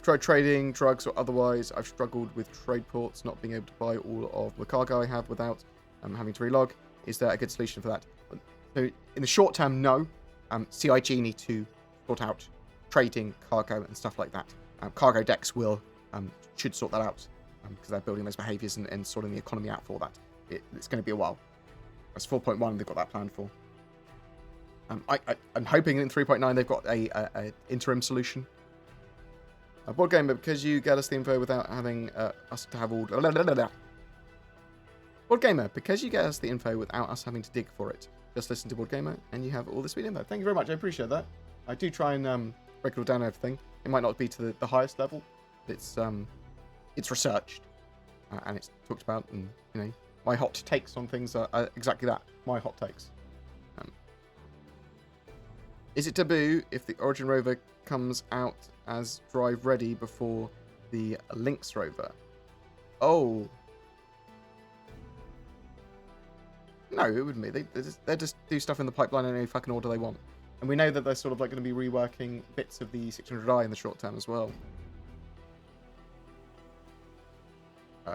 Tried trading, drugs or otherwise. I've struggled with trade ports, not being able to buy all of the cargo I have without having to relog. Is there a good solution for that? So in the short term, no. CIG need to sort out trading, cargo, and stuff like that. Cargo decks should sort that out because they're building those behaviors and sorting the economy out for that. It's going to be a while. That's 4.1. They've got that planned for. I'm hoping in 3.9 they've got a interim solution. Board Gamer, because you get us the info without having us to have all. Board Gamer, because you get us the info without us having to dig for it. Just listen to Board Gamer, and you have all the sweet info. Thank you very much. I appreciate that. I do try and break it all down everything. It might not be to the highest level. It's researched and it's talked about, and you know my hot takes on things are exactly that. My hot takes. Is it taboo if the Origin rover comes out as drive ready before the Lynx rover? Oh. No, it wouldn't be. They just do stuff in the pipeline in any fucking order they want. And we know that they're sort of like going to be reworking bits of the 600i in the short term as well.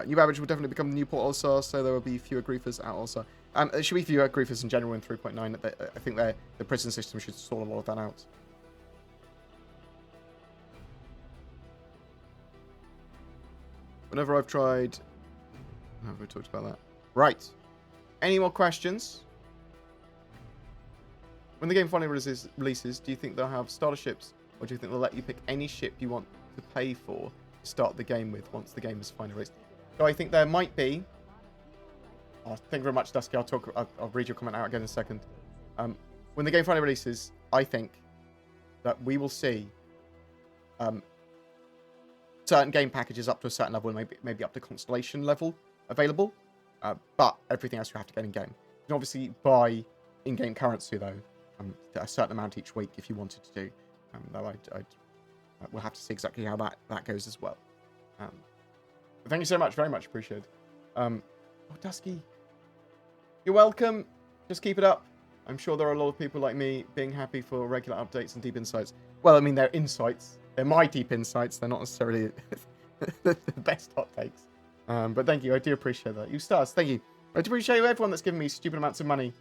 New average will definitely become the new Port Olisar, so there will be fewer griefers at Olisar. There should be fewer griefers in general in 3.9. I think the prison system should sort a lot of that out. Whenever I've tried... Oh, we talked about that. Right. Any more questions? When the game finally releases, do you think they'll have starter ships, or do you think they'll let you pick any ship you want to pay for to start the game with once the game is finally released? So I think there might be... Oh, thank you very much, Dusky. I'll read your comment out again in a second. When the game finally releases, I think that we will see certain game packages up to a certain level, and maybe up to Constellation level available. But everything else you have to get in game. You can obviously buy in-game currency though, a certain amount each week if you wanted to do. Though we'll have to see exactly how that goes as well. But thank you so much, very much appreciated. Oh, Dusky, You're welcome. Just keep it up. I'm sure there are a lot of people like me being happy for regular updates and deep insights. Well, I mean, they're insights. They're my deep insights. They're not necessarily the best hot takes. But thank you. I do appreciate that. You stars, thank you. I do appreciate everyone that's given me stupid amounts of money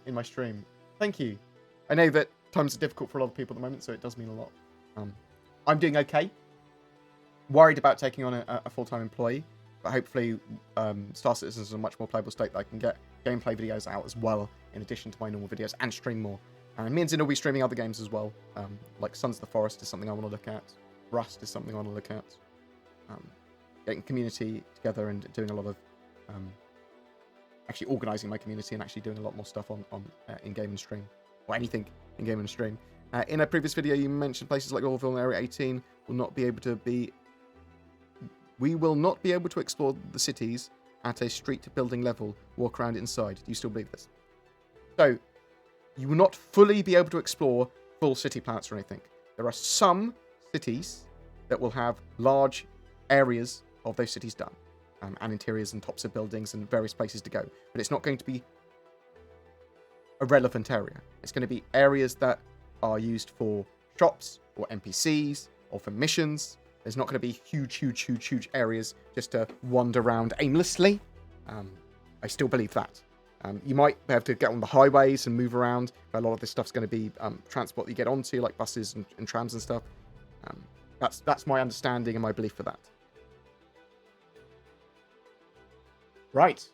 in my stream. Thank you. I know that times are difficult for a lot of people at the moment, so it does mean a lot. I'm doing okay. Worried about taking on a full-time employee, but hopefully Star Citizen is a much more playable state that I can get gameplay videos out as well, in addition to my normal videos, and stream more. Me and Zin will be streaming other games as well, like Sons of the Forest is something I want to look at. Rust is something I want to look at. Getting community together and doing a lot of actually organising my community and actually doing a lot more stuff on in-game and stream, or anything in-game and stream. In a previous video, you mentioned places like Orville and Area 18 will not be able to be... We will not be able to explore the cities at a street building level, walk around inside. Do you still believe this? So, you will not fully be able to explore full city planets or anything. There are some cities that will have large areas of those cities done, and interiors and tops of buildings and various places to go. But it's not going to be a relevant area. It's going to be areas that are used for shops or NPCs or for missions. There's not going to be huge areas just to wander around aimlessly. I still believe that. You might have to get on the highways and move around, but a lot of this stuff's going to be transport that you get onto, like buses and trams and stuff. That's my understanding and my belief for that. Right.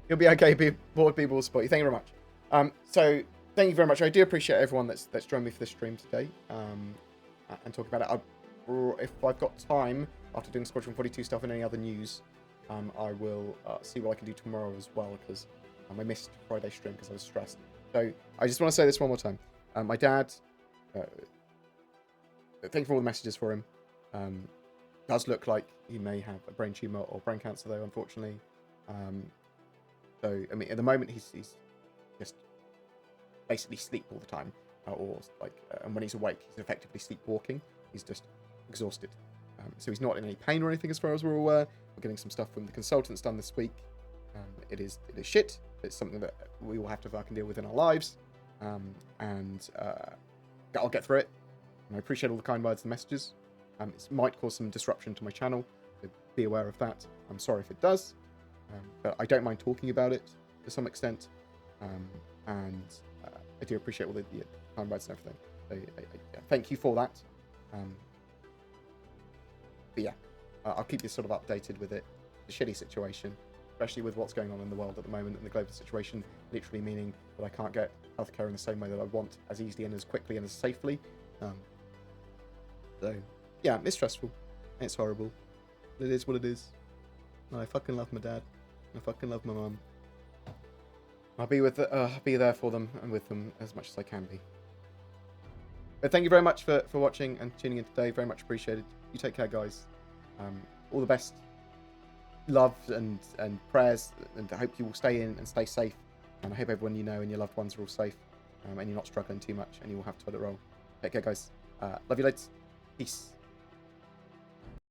You'll be okay, bored people will spot you. Thank you very much. So, thank you very much. I do appreciate everyone that's joined me for this stream today. And talk about it. If I've got time, after doing Squadron 42 stuff and any other news, I will see what I can do tomorrow as well, because I missed Friday's stream because I was stressed. So, I just want to say this one more time. My dad, thank you for all the messages for him. Does look like he may have a brain tumour or brain cancer, though, unfortunately. So, I mean, at the moment, he's just basically sleep all the time. And when he's awake, he's effectively sleepwalking. He's just exhausted. So he's not in any pain or anything as far as we're aware. We're getting some stuff from the consultants done this week. It is shit. It's something that we will have to fucking deal with in our lives. I'll get through it. And I appreciate all the kind words and messages. It might cause some disruption to my channel, so be aware of that. I'm sorry if it does. But I don't mind talking about it to some extent. I do appreciate all the kind words and everything. So, thank you for that. But yeah, I'll keep you sort of updated with it. It's a shitty situation, especially with what's going on in the world at the moment and the global situation, literally meaning that I can't get healthcare in the same way that I want, as easily and as quickly and as safely. So, yeah, it's stressful. It's horrible. It is what it is. And I fucking love my dad. I fucking love my mum. I'll be there for them and with them as much as I can be. But thank you very much for watching and tuning in today. Very much appreciated. You take care, guys. All the best love and prayers, and I hope you will stay in and stay safe. And I hope everyone you know and your loved ones are all safe, and you're not struggling too much, and you will have toilet roll. Take care, guys. Love you loads. Peace.